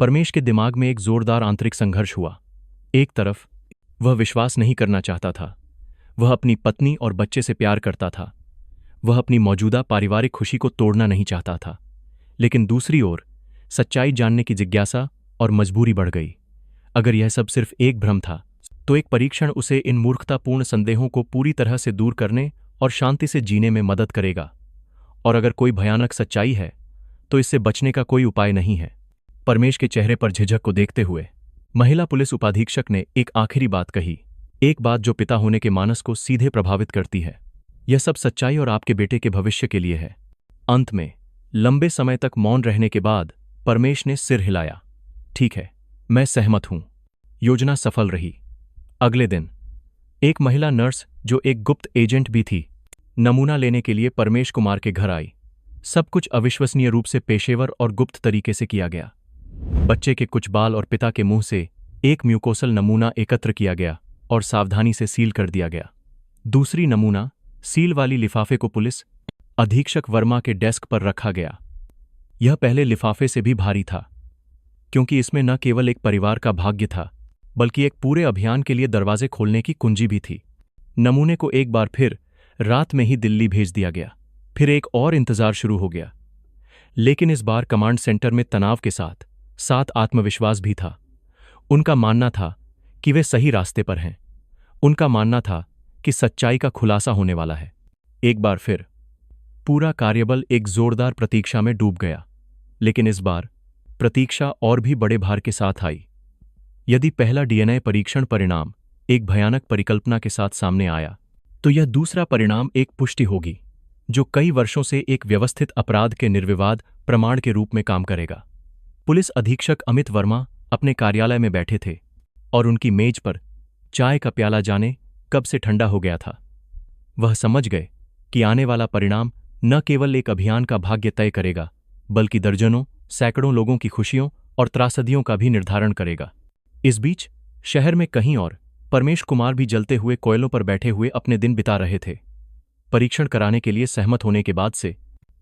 S1: परमेश के दिमाग में एक जोरदार आंतरिक संघर्ष हुआ। एक तरफ वह विश्वास नहीं करना चाहता था, वह अपनी पत्नी और बच्चे से प्यार करता था, वह अपनी मौजूदा पारिवारिक खुशी को तोड़ना नहीं चाहता था, लेकिन दूसरी ओर सच्चाई जानने की जिज्ञासा और मजबूरी बढ़ गई। अगर यह सब सिर्फ एक भ्रम था, तो एक परीक्षण उसे इन मूर्खतापूर्ण संदेहों को पूरी तरह से दूर करने और शांति से जीने में मदद करेगा। और अगर कोई भयानक सच्चाई है, तो इससे बचने का कोई उपाय नहीं है। परमेश के चेहरे पर झिझक को देखते हुए महिला पुलिस उपाधीक्षक ने एक आखिरी बात कही, एक बात जो पिता होने के मानस को सीधे प्रभावित करती है। यह सब सच्चाई और आपके बेटे के भविष्य के लिए है। अंत में लंबे समय तक मौन रहने के बाद परमेश ने सिर हिलाया। ठीक है, मैं सहमत हूं। योजना सफल रही। अगले दिन एक महिला नर्स जो एक गुप्त एजेंट भी थी, नमूना लेने के लिए परमेश कुमार के घर आई। सब कुछ अविश्वसनीय रूप से पेशेवर और गुप्त तरीके से किया गया। बच्चे के कुछ बाल और पिता के मुंह से एक म्यूकोसल नमूना एकत्र किया गया और सावधानी से सील कर दिया गया। दूसरी नमूना सील वाली लिफाफे को पुलिस अधीक्षक वर्मा के डेस्क पर रखा गया। यह पहले लिफाफे से भी भारी था, क्योंकि इसमें न केवल एक परिवार का भाग्य था, बल्कि एक पूरे अभियान के लिए दरवाजे खोलने की कुंजी भी थी। नमूने को एक बार फिर रात में ही दिल्ली भेज दिया गया। फिर एक और इंतजार शुरू हो गया, लेकिन इस बार कमांड सेंटर में तनाव के साथ आत्मविश्वास भी था। उनका मानना था कि वे सही रास्ते पर हैं। उनका मानना था कि सच्चाई का खुलासा होने वाला है। एक बार फिर पूरा कार्यबल एक जोरदार प्रतीक्षा में डूब गया, लेकिन इस बार प्रतीक्षा और भी बड़े भार के साथ आई। यदि पहला डीएनए परीक्षण परिणाम एक भयानक परिकल्पना के साथ सामने आया, तो यह दूसरा परिणाम एक पुष्टि होगी जो कई वर्षों से एक व्यवस्थित अपराध के निर्विवाद प्रमाण के रूप में काम करेगा। पुलिस अधीक्षक अमित वर्मा अपने कार्यालय में बैठे थे और उनकी मेज पर चाय का प्याला जाने कब से ठंडा हो गया था। वह समझ गए कि आने वाला परिणाम न केवल एक अभियान का भाग्य तय करेगा, बल्कि दर्जनों सैकड़ों लोगों की खुशियों और त्रासदियों का भी निर्धारण करेगा। इस बीच शहर में कहीं और परमेश कुमार भी जलते हुए कोयलों पर बैठे हुए अपने दिन बिता रहे थे। परीक्षण कराने के लिए सहमत होने के बाद से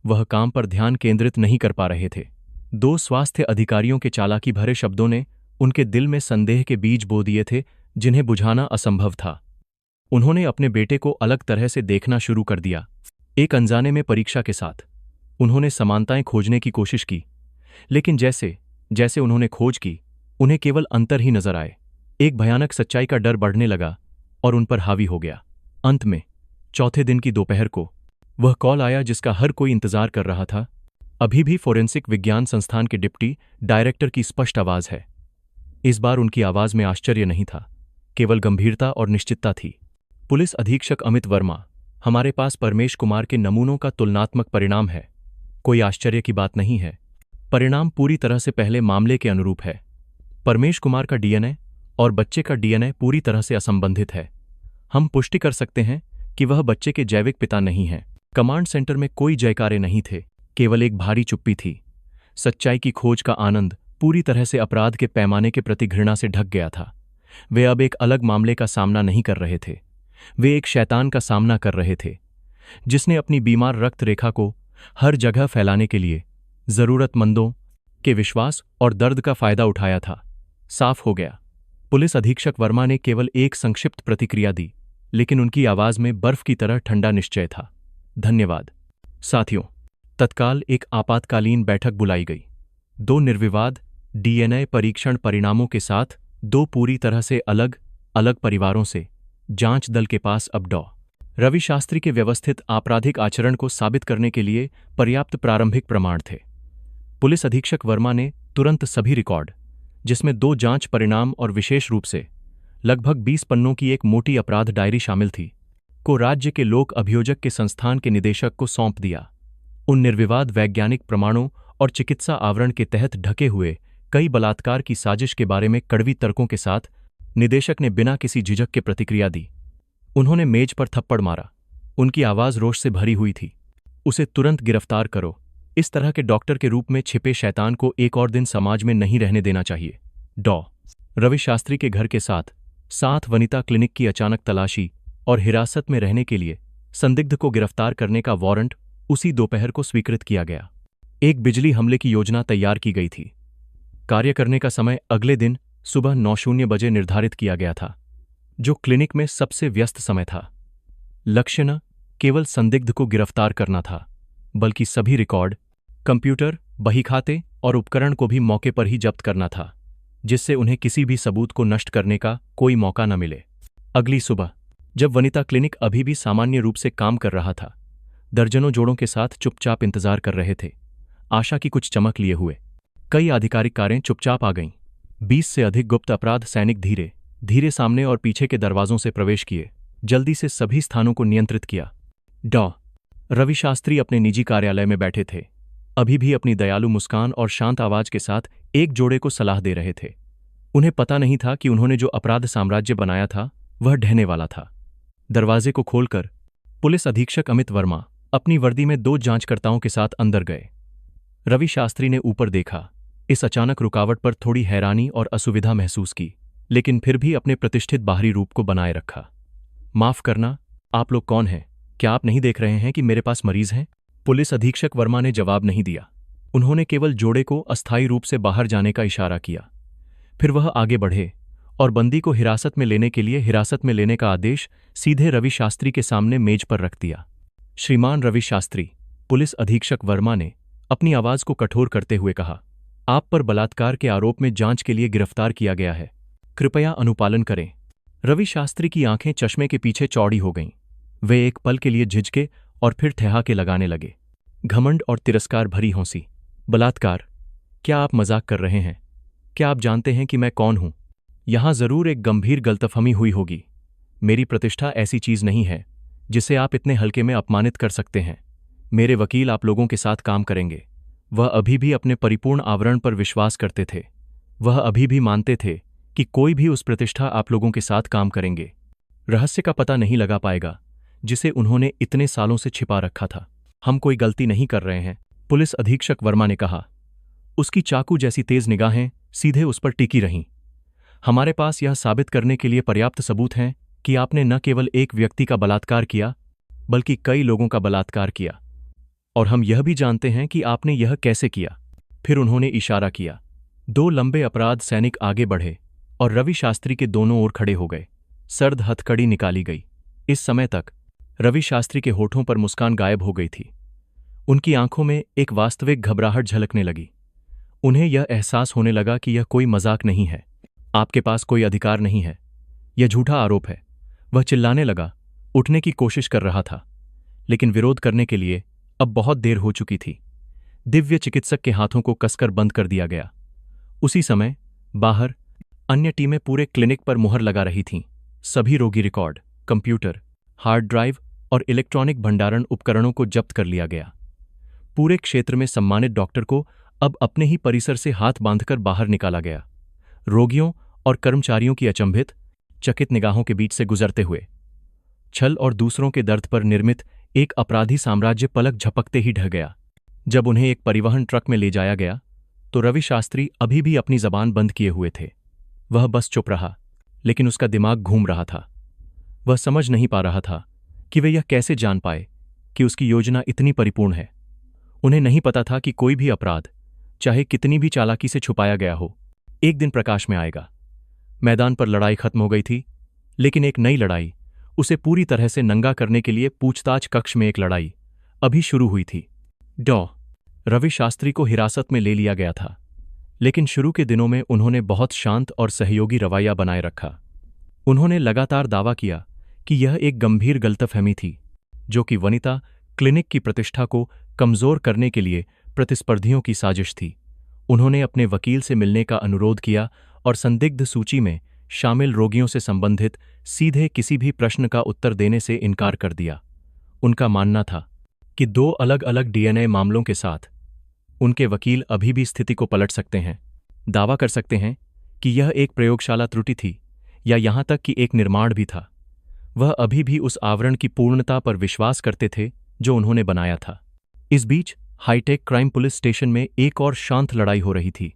S1: वह काम पर ध्यान केंद्रित नहीं कर पा रहे थे। दो स्वास्थ्य अधिकारियों के चालाकी भरे शब्दों ने उनके दिल में संदेह के बीज बो दिए थे, जिन्हें बुझाना असंभव था। उन्होंने अपने बेटे को अलग तरह से देखना शुरू कर दिया। एक अनजाने में परीक्षा के साथ उन्होंने समानताएं खोजने की कोशिश की, लेकिन जैसे जैसे उन्होंने खोज की, उन्हें केवल अंतर ही नजर आए। एक भयानक सच्चाई का डर बढ़ने लगा और उन पर हावी हो गया। अंत में चौथे दिन की दोपहर को वह कॉल आया जिसका हर कोई इंतजार कर रहा था। अभी भी फोरेंसिक विज्ञान संस्थान के डिप्टी डायरेक्टर की स्पष्ट आवाज है। इस बार उनकी आवाज में आश्चर्य नहीं था, केवल गंभीरता और निश्चितता थी। पुलिस अधीक्षक अमित वर्मा, हमारे पास परमेश कुमार के नमूनों का तुलनात्मक परिणाम है। कोई आश्चर्य की बात नहीं है। परिणाम पूरी तरह से पहले मामले के अनुरूप है। परमेश कुमार का डीएनए और बच्चे का डीएनए पूरी तरह से असंबंधित है। हम पुष्टि कर सकते हैं कि वह बच्चे के जैविक पिता नहीं हैं। कमांड सेंटर में कोई जयकारे नहीं थे, केवल एक भारी चुप्पी थी। सच्चाई की खोज का आनंद पूरी तरह से अपराध के पैमाने के प्रति घृणा से ढक गया था। वे अब एक अलग मामले का सामना नहीं कर रहे थे, वे एक शैतान का सामना कर रहे थे, जिसने अपनी बीमार रक्त रेखा को हर जगह फैलाने के लिए जरूरतमंदों के विश्वास और दर्द का फायदा उठाया था। साफ हो गया। पुलिस अधीक्षक वर्मा ने केवल एक संक्षिप्त प्रतिक्रिया दी, लेकिन उनकी आवाज में बर्फ की तरह ठंडा निश्चय था। धन्यवाद साथियों। तत्काल एक आपातकालीन बैठक बुलाई गई। दो निर्विवाद डीएनए परीक्षण परिणामों के साथ दो पूरी तरह से अलग अलग परिवारों से जांच दल के पास अब डॉ. रवि शास्त्री के व्यवस्थित आपराधिक आचरण को साबित करने के लिए पर्याप्त प्रारंभिक प्रमाण थे। पुलिस अधीक्षक वर्मा ने तुरंत सभी रिकॉर्ड, जिसमें 2 जांच परिणाम और विशेष रूप से लगभग 20 पन्नों की एक मोटी अपराध डायरी शामिल थी, को राज्य के लोक अभियोजक के संस्थान के निदेशक को सौंप दिया। उन निर्विवाद वैज्ञानिक प्रमाणों और चिकित्सा आवरण के तहत ढके हुए कई बलात्कार की साजिश के बारे में कड़वी तर्कों के साथ निदेशक ने बिना किसी झिझक के प्रतिक्रिया दी। उन्होंने मेज पर थप्पड़ मारा। उनकी आवाज रोष से भरी हुई थी। उसे तुरंत गिरफ्तार करो। इस तरह के डॉक्टर के रूप में छिपे शैतान को एक और दिन समाज में नहीं रहने देना चाहिए। डॉ. रवि शास्त्री के घर के साथ वनिता क्लिनिक की अचानक तलाशी और हिरासत में रहने के लिए संदिग्ध को गिरफ्तार करने का वारंट उसी दोपहर को स्वीकृत किया गया। एक बिजली हमले की योजना तैयार की गई थी। कार्य करने का समय अगले दिन सुबह 9:00 बजे निर्धारित किया गया था, जो क्लिनिक में सबसे व्यस्त समय था। लक्ष्य न केवल संदिग्ध को गिरफ्तार करना था, बल्कि सभी रिकॉर्ड, कंप्यूटर, बहीखाते और उपकरण को भी मौके पर ही जब्त करना था, जिससे उन्हें किसी भी सबूत को नष्ट करने का कोई मौका न मिले। अगली सुबह, जब वनिता क्लिनिक अभी भी सामान्य रूप से काम कर रहा था, दर्जनों जोड़ों के साथ चुपचाप इंतजार कर रहे थे, आशा की कुछ चमक लिए हुए। कई आधिकारिक कारें चुपचाप आ गईं। 20 से अधिक गुप्त अपराध सैनिक धीरे धीरे सामने और पीछे के दरवाजों से प्रवेश किए, जल्दी से सभी स्थानों को नियंत्रित किया। डॉ. रवि शास्त्री अपने निजी कार्यालय में बैठे थे, अभी भी अपनी दयालु मुस्कान और शांत आवाज के साथ एक जोड़े को सलाह दे रहे थे। उन्हें पता नहीं था कि उन्होंने जो अपराध साम्राज्य बनाया था वह ढहने वाला था। दरवाजे को खोलकर पुलिस अधीक्षक अमित वर्मा अपनी वर्दी में 2 जांचकर्ताओं के साथ अंदर गए। रवि शास्त्री ने ऊपर देखा। इस अचानक रुकावट पर थोड़ी हैरानी और असुविधा महसूस की, लेकिन फिर भी अपने प्रतिष्ठित बाहरी रूप को बनाए रखा। माफ करना, आप लोग कौन हैं? क्या आप नहीं देख रहे हैं कि मेरे पास मरीज हैं? पुलिस अधीक्षक वर्मा ने जवाब नहीं दिया। उन्होंने केवल जोड़े को अस्थायी रूप से बाहर जाने का इशारा किया। फिर वह आगे बढ़े और बंदी को हिरासत में लेने के लिए हिरासत में लेने का आदेश सीधे रवि शास्त्री के सामने मेज पर रख दिया। श्रीमान रवि शास्त्री, पुलिस अधीक्षक वर्मा ने अपनी आवाज को कठोर करते हुए कहा, आप पर बलात्कार के आरोप में जांच के लिए गिरफ्तार किया गया है। कृपया अनुपालन करें। रवि शास्त्री की आंखें चश्मे के पीछे चौड़ी हो गईं। वे एक पल के लिए झिझके और फिर ठहाके लगाने लगे। घमंड और तिरस्कार भरी हंसी। बलात्कार? क्या आप मजाक कर रहे हैं? क्या आप जानते हैं कि मैं कौन हूं? यहां जरूर एक गंभीर गलतफहमी हुई होगी। मेरी प्रतिष्ठा ऐसी चीज नहीं है जिसे आप इतने हल्के में अपमानित कर सकते हैं। मेरे वकील आप लोगों के साथ काम करेंगे। वह अभी भी अपने परिपूर्ण आवरण पर विश्वास करते थे। वह अभी भी मानते थे कि कोई भी उस प्रतिष्ठा आप लोगों के साथ काम करेंगे रहस्य का पता नहीं लगा पाएगा जिसे उन्होंने इतने सालों से छिपा रखा था। हम कोई गलती नहीं कर रहे हैं, पुलिस अधीक्षक वर्मा ने कहा। उसकी चाकू जैसी तेज निगाहें सीधे उस पर टिकी रहीं। हमारे पास यह साबित करने के लिए पर्याप्त सबूत हैं कि आपने न केवल एक व्यक्ति का बलात्कार किया, बल्कि कई लोगों का बलात्कार किया। और हम यह भी जानते हैं कि आपने यह कैसे किया। फिर उन्होंने इशारा किया। 2 लंबे अपराध सैनिक आगे बढ़े और रवि शास्त्री के दोनों ओर खड़े हो गए। सर्द हथकड़ी निकाली गई। इस समय तक रवि शास्त्री के होठों पर मुस्कान गायब हो गई थी। उनकी आंखों में एक वास्तविक घबराहट झलकने लगी। उन्हें यह एहसास होने लगा कि यह कोई मजाक नहीं है। आपके पास कोई अधिकार नहीं है। यह झूठा आरोप है। वह चिल्लाने लगा, उठने की कोशिश कर रहा था, लेकिन विरोध करने के लिए अब बहुत देर हो चुकी थी। दिव्य चिकित्सक के हाथों को कसकर बंद कर दिया गया। उसी समय बाहर अन्य टीमें पूरे क्लिनिक पर मुहर लगा रही थीं। सभी रोगी रिकॉर्ड, कंप्यूटर, हार्ड ड्राइव और इलेक्ट्रॉनिक भंडारण उपकरणों को जब्त कर लिया गया। पूरे क्षेत्र में सम्मानित डॉक्टर को अब अपने ही परिसर से हाथ बांधकर बाहर निकाला गया। रोगियों और कर्मचारियों की अचंभित, चकित निगाहों के बीच से गुजरते हुए छल और दूसरों के दर्द पर निर्मित एक अपराधी साम्राज्य पलक झपकते ही ढह गया। जब उन्हें एक परिवहन ट्रक में ले जाया गया तो रवि शास्त्री अभी भी अपनी जबान बंद किए हुए थे। वह बस चुप रहा, लेकिन उसका दिमाग घूम रहा था। वह समझ नहीं पा रहा था कि वे यह कैसे जान पाए कि उसकी योजना इतनी परिपूर्ण है। उन्हें नहीं पता था कि कोई भी अपराध, चाहे कितनी भी चालाकी से छुपाया गया हो, एक दिन प्रकाश में आएगा। मैदान पर लड़ाई खत्म हो गई थी, लेकिन एक नई लड़ाई, उसे पूरी तरह से नंगा करने के लिए पूछताछ कक्ष में एक लड़ाई अभी शुरू हुई थी। डॉ. रवि शास्त्री को हिरासत में ले लिया गया था, लेकिन शुरू के दिनों में उन्होंने बहुत शांत और सहयोगी रवैया बनाए रखा। उन्होंने लगातार दावा किया कि यह एक गंभीर गलतफहमी थी, जो कि वनिता क्लिनिक की प्रतिष्ठा को कमजोर करने के लिए प्रतिस्पर्धियों की साजिश थी। उन्होंने अपने वकील से मिलने का अनुरोध किया और संदिग्ध सूची में शामिल रोगियों से संबंधित सीधे किसी भी प्रश्न का उत्तर देने से इनकार कर दिया। उनका मानना था कि 2 अलग अलग डीएनए मामलों के साथ उनके वकील अभी भी स्थिति को पलट सकते हैं, दावा कर सकते हैं कि यह एक प्रयोगशाला त्रुटि थी या यहां तक कि एक निर्माण भी था। वह अभी भी उस आवरण की पूर्णता पर विश्वास करते थे जो उन्होंने बनाया था। इस बीच हाईटेक क्राइम पुलिस स्टेशन में एक और शांत लड़ाई हो रही थी।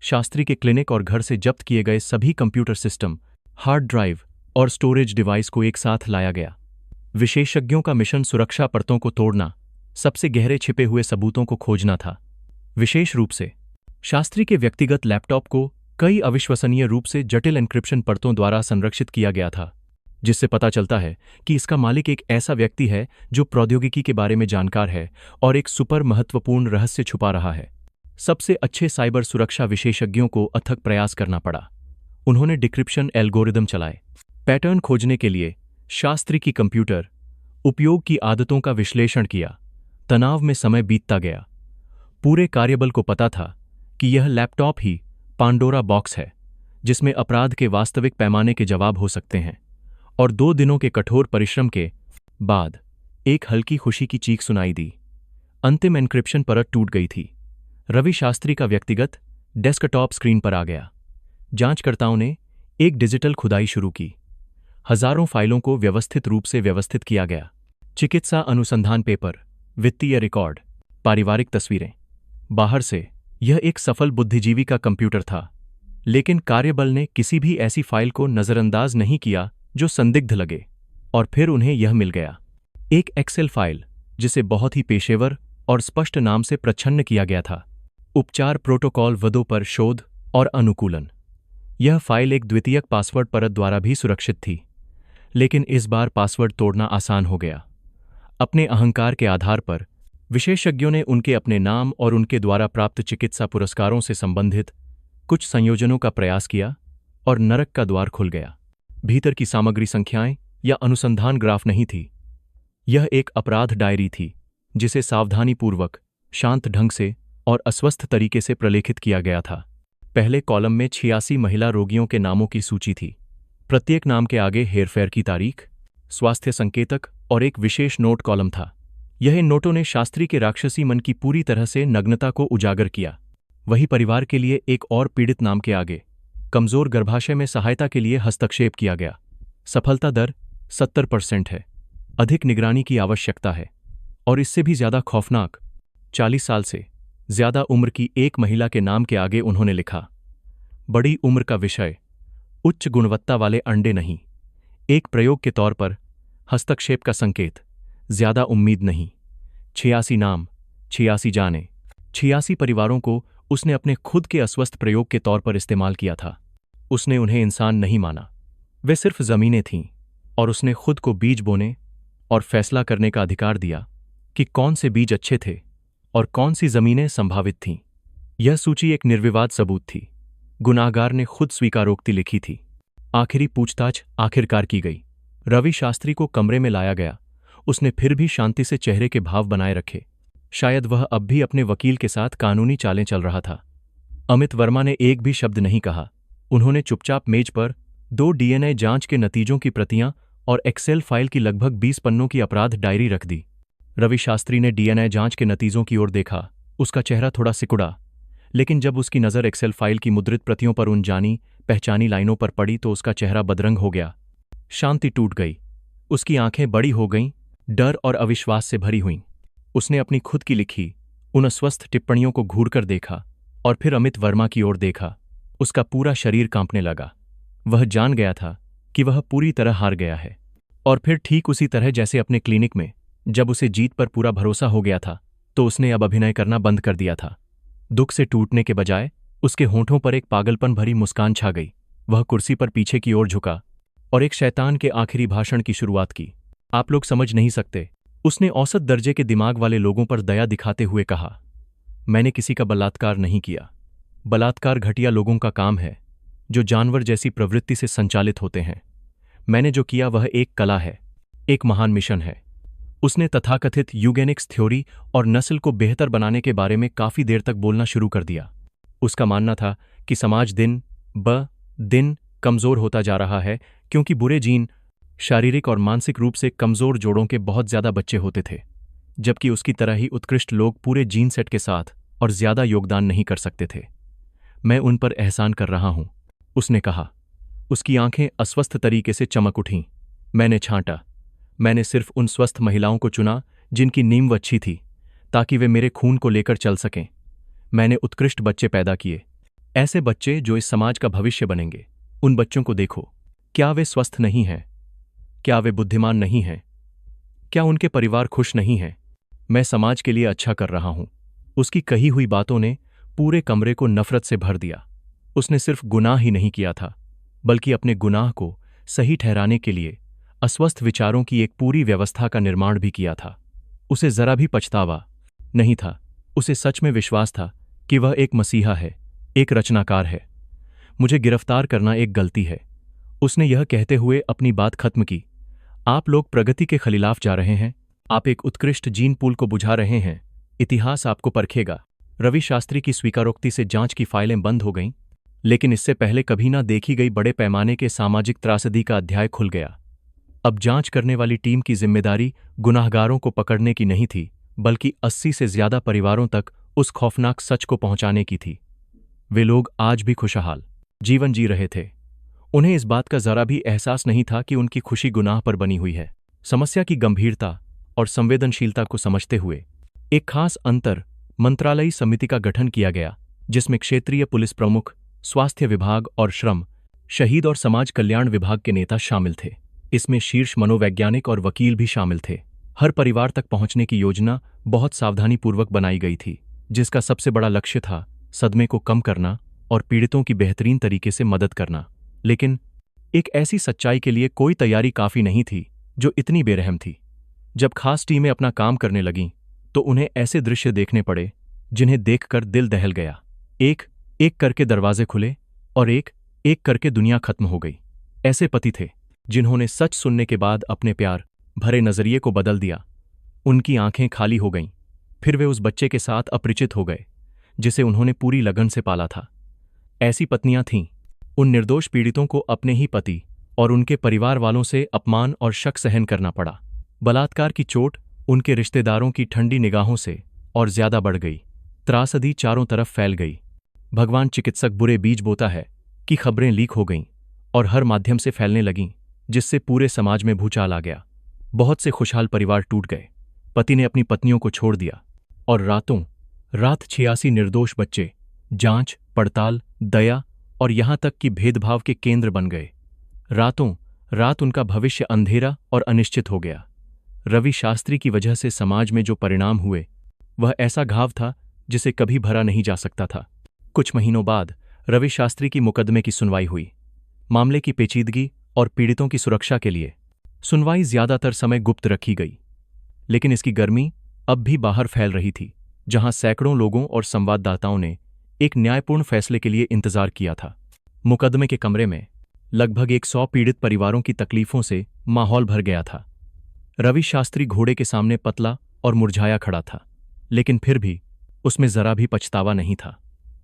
S1: शास्त्री के क्लिनिक और घर से जब्त किए गए सभी कंप्यूटर सिस्टम, हार्ड ड्राइव और स्टोरेज डिवाइस को एक साथ लाया गया। विशेषज्ञों का मिशन सुरक्षा परतों को तोड़ना, सबसे गहरे छिपे हुए सबूतों को खोजना था। विशेष रूप से शास्त्री के व्यक्तिगत लैपटॉप को कई अविश्वसनीय रूप से जटिल एन्क्रिप्शन परतों द्वारा संरक्षित किया गया था, जिससे पता चलता है कि इसका मालिक एक ऐसा व्यक्ति है जो प्रौद्योगिकी के बारे में जानकार है और एक सुपर महत्वपूर्ण रहस्य छुपा रहा है। सबसे अच्छे साइबर सुरक्षा विशेषज्ञों को अथक प्रयास करना पड़ा। उन्होंने डिक्रिप्शन एल्गोरिदम चलाए, पैटर्न खोजने के लिए शास्त्री की कंप्यूटर उपयोग की आदतों का विश्लेषण किया। तनाव में समय बीतता गया। पूरे कार्यबल को पता था कि यह लैपटॉप ही पांडोरा बॉक्स है जिसमें अपराध के वास्तविक पैमाने के जवाब हो सकते हैं। और 2 दिनों के कठोर परिश्रम के बाद एक हल्की खुशी की चीख सुनाई दी। अंतिम एन्क्रिप्शन परत टूट गई थी। रवि शास्त्री का व्यक्तिगत डेस्कटॉप स्क्रीन पर आ गया। जांचकर्ताओं ने एक डिजिटल खुदाई शुरू की। हजारों फाइलों को व्यवस्थित रूप से व्यवस्थित किया गया। चिकित्सा अनुसंधान पेपर, वित्तीय रिकॉर्ड, पारिवारिक तस्वीरें। बाहर से यह एक सफल बुद्धिजीवी का कंप्यूटर था, लेकिन कार्यबल ने किसी भी ऐसी फाइल को नजरअंदाज नहीं किया जो संदिग्ध लगे। और फिर उन्हें यह मिल गया, एक एक्सेल फाइल जिसे बहुत ही पेशेवर और स्पष्ट नाम से प्रच्छन्न किया गया था। उपचार प्रोटोकॉल वदों पर शोध और अनुकूलन। यह फाइल एक द्वितीयक पासवर्ड परत द्वारा भी सुरक्षित थी, लेकिन इस बार पासवर्ड तोड़ना आसान हो गया। अपने अहंकार के आधार पर विशेषज्ञों ने उनके अपने नाम और उनके द्वारा प्राप्त चिकित्सा पुरस्कारों से संबंधित कुछ संयोजनों का प्रयास किया और नरक का द्वार खुल गया। भीतर की सामग्री संख्याएं या अनुसंधान ग्राफ नहीं थी। यह एक अपराध डायरी थी जिसे सावधानीपूर्वक, शांत ढंग से और अस्वस्थ तरीके से प्रलेखित किया गया था। पहले कॉलम में 86 महिला रोगियों के नामों की सूची थी। प्रत्येक नाम के आगे हेरफेर की तारीख, स्वास्थ्य संकेतक और एक विशेष नोट कॉलम था। यह इन नोटों ने शास्त्री के राक्षसी मन की पूरी तरह से नग्नता को उजागर किया। वही परिवार के लिए एक और पीड़ित नाम के आगे कमजोर गर्भाशय में सहायता के लिए हस्तक्षेप किया गया। सफलता दर 70% है। अधिक निगरानी की आवश्यकता है। और इससे भी ज्यादा खौफनाक, 40 साल से ज्यादा उम्र की एक महिला के नाम के आगे उन्होंने लिखा, बड़ी उम्र का विषय, उच्च गुणवत्ता वाले अंडे नहीं, एक प्रयोग के तौर पर हस्तक्षेप का संकेत, ज्यादा उम्मीद नहीं। 86 नाम, 86 जाने। 86 परिवारों को उसने अपने खुद के अस्वस्थ प्रयोग के तौर पर इस्तेमाल किया था। उसने उन्हें इंसान नहीं माना, वे सिर्फ जमीनें थीं। और उसने खुद को बीज बोने और फैसला करने का अधिकार दिया कि कौन से बीज अच्छे थे और कौन सी जमीनें संभावित थीं। यह सूची एक निर्विवाद सबूत थी। गुनाहगार ने खुद स्वीकारोक्ति लिखी थी। आखिरी पूछताछ आखिरकार की गई। रवि शास्त्री को कमरे में लाया गया। उसने फिर भी शांति से चेहरे के भाव बनाए रखे। शायद वह अब भी अपने वकील के साथ कानूनी चालें चल रहा था। अमित वर्मा ने एक भी शब्द नहीं कहा। उन्होंने चुपचाप मेज पर 2 डीएनए जांच के नतीजों की प्रतियां और एक्सेल फाइल की लगभग 20 पन्नों की अपराध डायरी रख दी। रवि शास्त्री ने डीएनए जांच के नतीजों की ओर देखा। उसका चेहरा थोड़ा सिकुड़ा, लेकिन जब उसकी नज़र एक्सेल फाइल की मुद्रित प्रतियों पर उन जानी पहचानी लाइनों पर पड़ी तो उसका चेहरा बदरंग हो गया। शांति टूट गई। उसकी आंखें बड़ी हो गईं, डर और अविश्वास से भरी हुईं। उसने अपनी खुद की लिखी उन अस्वस्थ टिप्पणियों को घूरकर देखा और फिर अमित वर्मा की ओर देखा। उसका पूरा शरीर कांपने लगा। वह जान गया था कि वह पूरी तरह हार गया है। और फिर ठीक उसी तरह जैसे अपने क्लिनिक में जब उसे जीत पर पूरा भरोसा हो गया था, तो उसने अब अभिनय करना बंद कर दिया था। दुख से टूटने के बजाय उसके होंठों पर एक पागलपन भरी मुस्कान छा गई। वह कुर्सी पर पीछे की ओर झुका और एक शैतान के आखिरी भाषण की शुरुआत की। आप लोग समझ नहीं सकते, उसने औसत दर्जे के दिमाग वाले लोगों पर दया दिखाते हुए कहा। मैंने किसी का बलात्कार नहीं किया। बलात्कार घटिया लोगों का काम है जो जानवर जैसी प्रवृत्ति से संचालित होते हैं। मैंने जो किया वह एक कला है, एक महान मिशन है। उसने तथाकथित यूगेनिक्स थ्योरी और नस्ल को बेहतर बनाने के बारे में काफी देर तक बोलना शुरू कर दिया। उसका मानना था कि समाज दिन ब दिन कमजोर होता जा रहा है क्योंकि बुरे जीन शारीरिक और मानसिक रूप से कमजोर जोड़ों के बहुत ज्यादा बच्चे होते थे, जबकि उसकी तरह ही उत्कृष्ट लोग पूरे जीन सेट के साथ और ज्यादा योगदान नहीं कर सकते थे। मैं उन पर एहसान कर रहा हूं, उसने कहा। उसकी आंखें अस्वस्थ तरीके से चमक उठीं। मैंने छांटा। मैंने सिर्फ उन स्वस्थ महिलाओं को चुना जिनकी नींव अच्छी थी, ताकि वे मेरे खून को लेकर चल सकें। मैंने उत्कृष्ट बच्चे पैदा किए, ऐसे बच्चे जो इस समाज का भविष्य बनेंगे। उन बच्चों को देखो, क्या वे स्वस्थ नहीं हैं? क्या वे बुद्धिमान नहीं हैं? क्या उनके परिवार खुश नहीं हैं? मैं समाज के लिए अच्छा कर रहा हूं। उसकी कही हुई बातों ने पूरे कमरे को नफरत से भर दिया। उसने सिर्फ गुनाह ही नहीं किया था, बल्कि अपने गुनाह को सही ठहराने के लिए अस्वस्थ विचारों की एक पूरी व्यवस्था का निर्माण भी किया था। उसे जरा भी पछतावा नहीं था। उसे सच में विश्वास था कि वह एक मसीहा है, एक रचनाकार है। मुझे गिरफ्तार करना एक गलती है, उसने यह कहते हुए अपनी बात खत्म की। आप लोग प्रगति के खिलाफ जा रहे हैं। आप एक उत्कृष्ट जीन पूल को बुझा रहे हैं। इतिहास आपको परखेगा। रवि शास्त्री की स्वीकारोक्ति से जांच की फाइलें बंद हो गईं, लेकिन इससे पहले कभी ना देखी गई बड़े पैमाने के सामाजिक त्रासदी का अध्याय खुल गया। अब जांच करने वाली टीम की जिम्मेदारी गुनाहगारों को पकड़ने की नहीं थी, बल्कि 80 से ज्यादा परिवारों तक उस खौफनाक सच को पहुंचाने की थी। वे लोग आज भी खुशहाल जीवन जी रहे थे। उन्हें इस बात का जरा भी एहसास नहीं था कि उनकी खुशी गुनाह पर बनी हुई है। समस्या की गंभीरता और संवेदनशीलता को समझते हुए एक खास अंतर मंत्रालयी समिति का गठन किया गया, जिसमें क्षेत्रीय पुलिस प्रमुख, स्वास्थ्य विभाग और श्रम, शहीद और समाज कल्याण विभाग के नेता शामिल थे। इसमें शीर्ष मनोवैज्ञानिक और वकील भी शामिल थे। हर परिवार तक पहुंचने की योजना बहुत सावधानीपूर्वक बनाई गई थी, जिसका सबसे बड़ा लक्ष्य था सदमे को कम करना और पीड़ितों की बेहतरीन तरीके से मदद करना। लेकिन एक ऐसी सच्चाई के लिए कोई तैयारी काफी नहीं थी जो इतनी बेरहम थी। जब खास टीमें अपना काम करने लगीं, तो उन्हें ऐसे दृश्य देखने पड़े जिन्हें देखकर दिल दहल गया। एक एक करके दरवाजे खुले और एक एक करके दुनिया खत्म हो गई। ऐसे पति थे जिन्होंने सच सुनने के बाद अपने प्यार भरे नजरिए को बदल दिया। उनकी आंखें खाली हो गईं। फिर वे उस बच्चे के साथ अपरिचित हो गए जिसे उन्होंने पूरी लगन से पाला था। ऐसी पत्नियां थीं। उन निर्दोष पीड़ितों को अपने ही पति और उनके परिवार वालों से अपमान और शक सहन करना पड़ा। बलात्कार की चोट उनके रिश्तेदारों की ठंडी निगाहों से और ज्यादा बढ़ गई। त्रासदी चारों तरफ फैल गई। भगवान चिकित्सक बुरे बीज बोता है कि खबरें लीक हो गईं और हर माध्यम से फैलने लगीं, जिससे पूरे समाज में भूचाल आ गया। बहुत से खुशहाल परिवार टूट गए। पति ने अपनी पत्नियों को छोड़ दिया और रातों रात 86 निर्दोष बच्चे जांच, पड़ताल, दया और यहां तक कि भेदभाव के केंद्र बन गए। रातों रात उनका भविष्य अंधेरा और अनिश्चित हो गया। रवि शास्त्री की वजह से समाज में जो परिणाम हुए, वह ऐसा घाव था जिसे कभी भरा नहीं जा सकता था। कुछ महीनों बाद रवि शास्त्री की मुकदमे की सुनवाई हुई। मामले की पेचीदगी और पीड़ितों की सुरक्षा के लिए सुनवाई ज्यादातर समय गुप्त रखी गई, लेकिन इसकी गर्मी अब भी बाहर फैल रही थी, जहां सैकड़ों लोगों और संवाददाताओं ने एक न्यायपूर्ण फैसले के लिए इंतजार किया था। मुकदमे के कमरे में लगभग 100 पीड़ित परिवारों की तकलीफों से माहौल भर गया था। रवि शास्त्री घोड़े के सामने पतला और मुरझाया खड़ा था, लेकिन फिर भी उसमें जरा भी पछतावा नहीं था।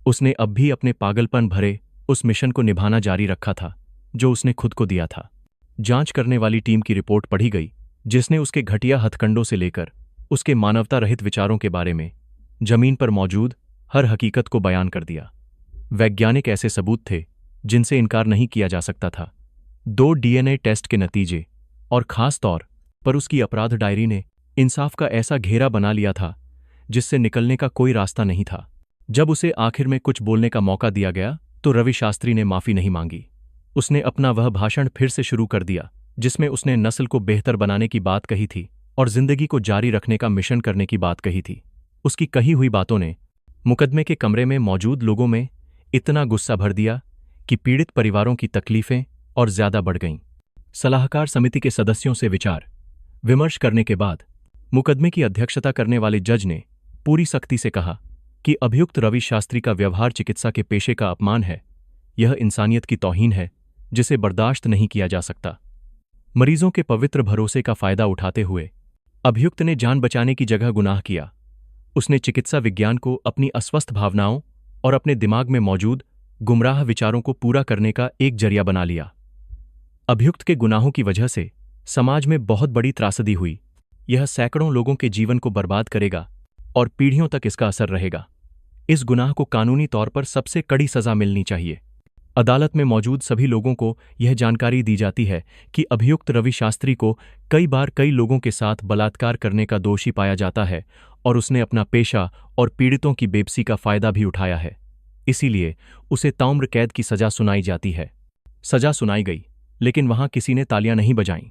S1: उसने अब भी अपने पागलपन भरे उस मिशन को निभाना जारी रखा था जो उसने खुद को दिया था। जांच करने वाली टीम की रिपोर्ट पढ़ी गई, जिसने उसके घटिया हथकंडों से लेकर उसके मानवता रहित विचारों के बारे में जमीन पर मौजूद हर हकीकत को बयान कर दिया। वैज्ञानिक ऐसे सबूत थे जिनसे इनकार नहीं किया जा सकता था। 2 डीएनए टेस्ट के नतीजे और खास तौर पर उसकी अपराध डायरी ने इंसाफ का ऐसा घेरा बना लिया था जिससे निकलने का कोई रास्ता नहीं था। जब उसे आखिर में कुछ बोलने का मौका दिया गया, तो रवि शास्त्री ने माफी नहीं मांगी। उसने अपना वह भाषण फिर से शुरू कर दिया जिसमें उसने नस्ल को बेहतर बनाने की बात कही थी और जिंदगी को जारी रखने का मिशन करने की बात कही थी। उसकी कही हुई बातों ने मुकदमे के कमरे में मौजूद लोगों में इतना गुस्सा भर दिया कि पीड़ित परिवारों की तकलीफें और ज्यादा बढ़ गईं। सलाहकार समिति के सदस्यों से विचार विमर्श करने के बाद मुकदमे की अध्यक्षता करने वाले जज ने पूरी सख्ती से कहा कि अभियुक्त रवि शास्त्री का व्यवहार चिकित्सा के पेशे का अपमान है। यह इंसानियत की तौहीन है जिसे बर्दाश्त नहीं किया जा सकता। मरीजों के पवित्र भरोसे का फायदा उठाते हुए अभियुक्त ने जान बचाने की जगह गुनाह किया। उसने चिकित्सा विज्ञान को अपनी अस्वस्थ भावनाओं और अपने दिमाग में मौजूद गुमराह विचारों को पूरा करने का एक जरिया बना लिया। अभियुक्त के गुनाहों की वजह से समाज में बहुत बड़ी त्रासदी हुई। यह सैकड़ों लोगों के जीवन को बर्बाद करेगा और पीढ़ियों तक इसका असर रहेगा। इस गुनाह को कानूनी तौर पर सबसे कड़ी सजा मिलनी चाहिए। अदालत में मौजूद सभी लोगों को यह जानकारी दी जाती है कि अभियुक्त रवि शास्त्री को कई बार कई लोगों के साथ बलात्कार करने का दोषी पाया जाता है और उसने अपना पेशा और पीड़ितों की बेबसी का फायदा भी उठाया है। इसीलिए उसे ताउम्र कैद की सजा सुनाई जाती है। सजा सुनाई गई, लेकिन वहां किसी ने तालियां नहीं बजाईं।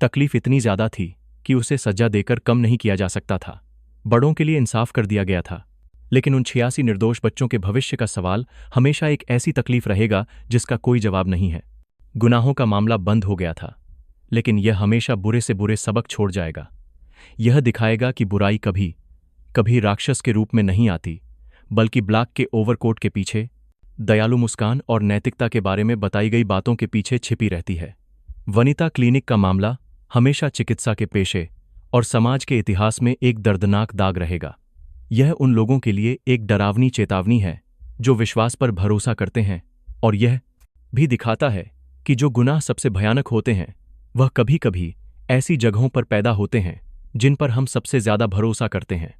S1: तकलीफ इतनी ज्यादा थी कि उसे सजा देकर कम नहीं किया जा सकता था। बड़ों के लिए इंसाफ कर दिया गया था, लेकिन उन 86 निर्दोष बच्चों के भविष्य का सवाल हमेशा एक ऐसी तकलीफ रहेगा जिसका कोई जवाब नहीं है। गुनाहों का मामला बंद हो गया था, लेकिन यह हमेशा बुरे से बुरे सबक छोड़ जाएगा। यह दिखाएगा कि बुराई कभी कभी राक्षस के रूप में नहीं आती, बल्कि ब्लैक के ओवरकोट के पीछे, दयालु मुस्कान और नैतिकता के बारे में बताई गई बातों के पीछे छिपी रहती है। वनिता क्लिनिक का मामला हमेशा चिकित्सा के पेशे और समाज के इतिहास में एक दर्दनाक दाग रहेगा। यह उन लोगों के लिए एक डरावनी चेतावनी है जो विश्वास पर भरोसा करते हैं, और यह भी दिखाता है कि जो गुनाह सबसे भयानक होते हैं वह कभी कभी ऐसी जगहों पर पैदा होते हैं जिन पर हम सबसे ज्यादा भरोसा करते हैं।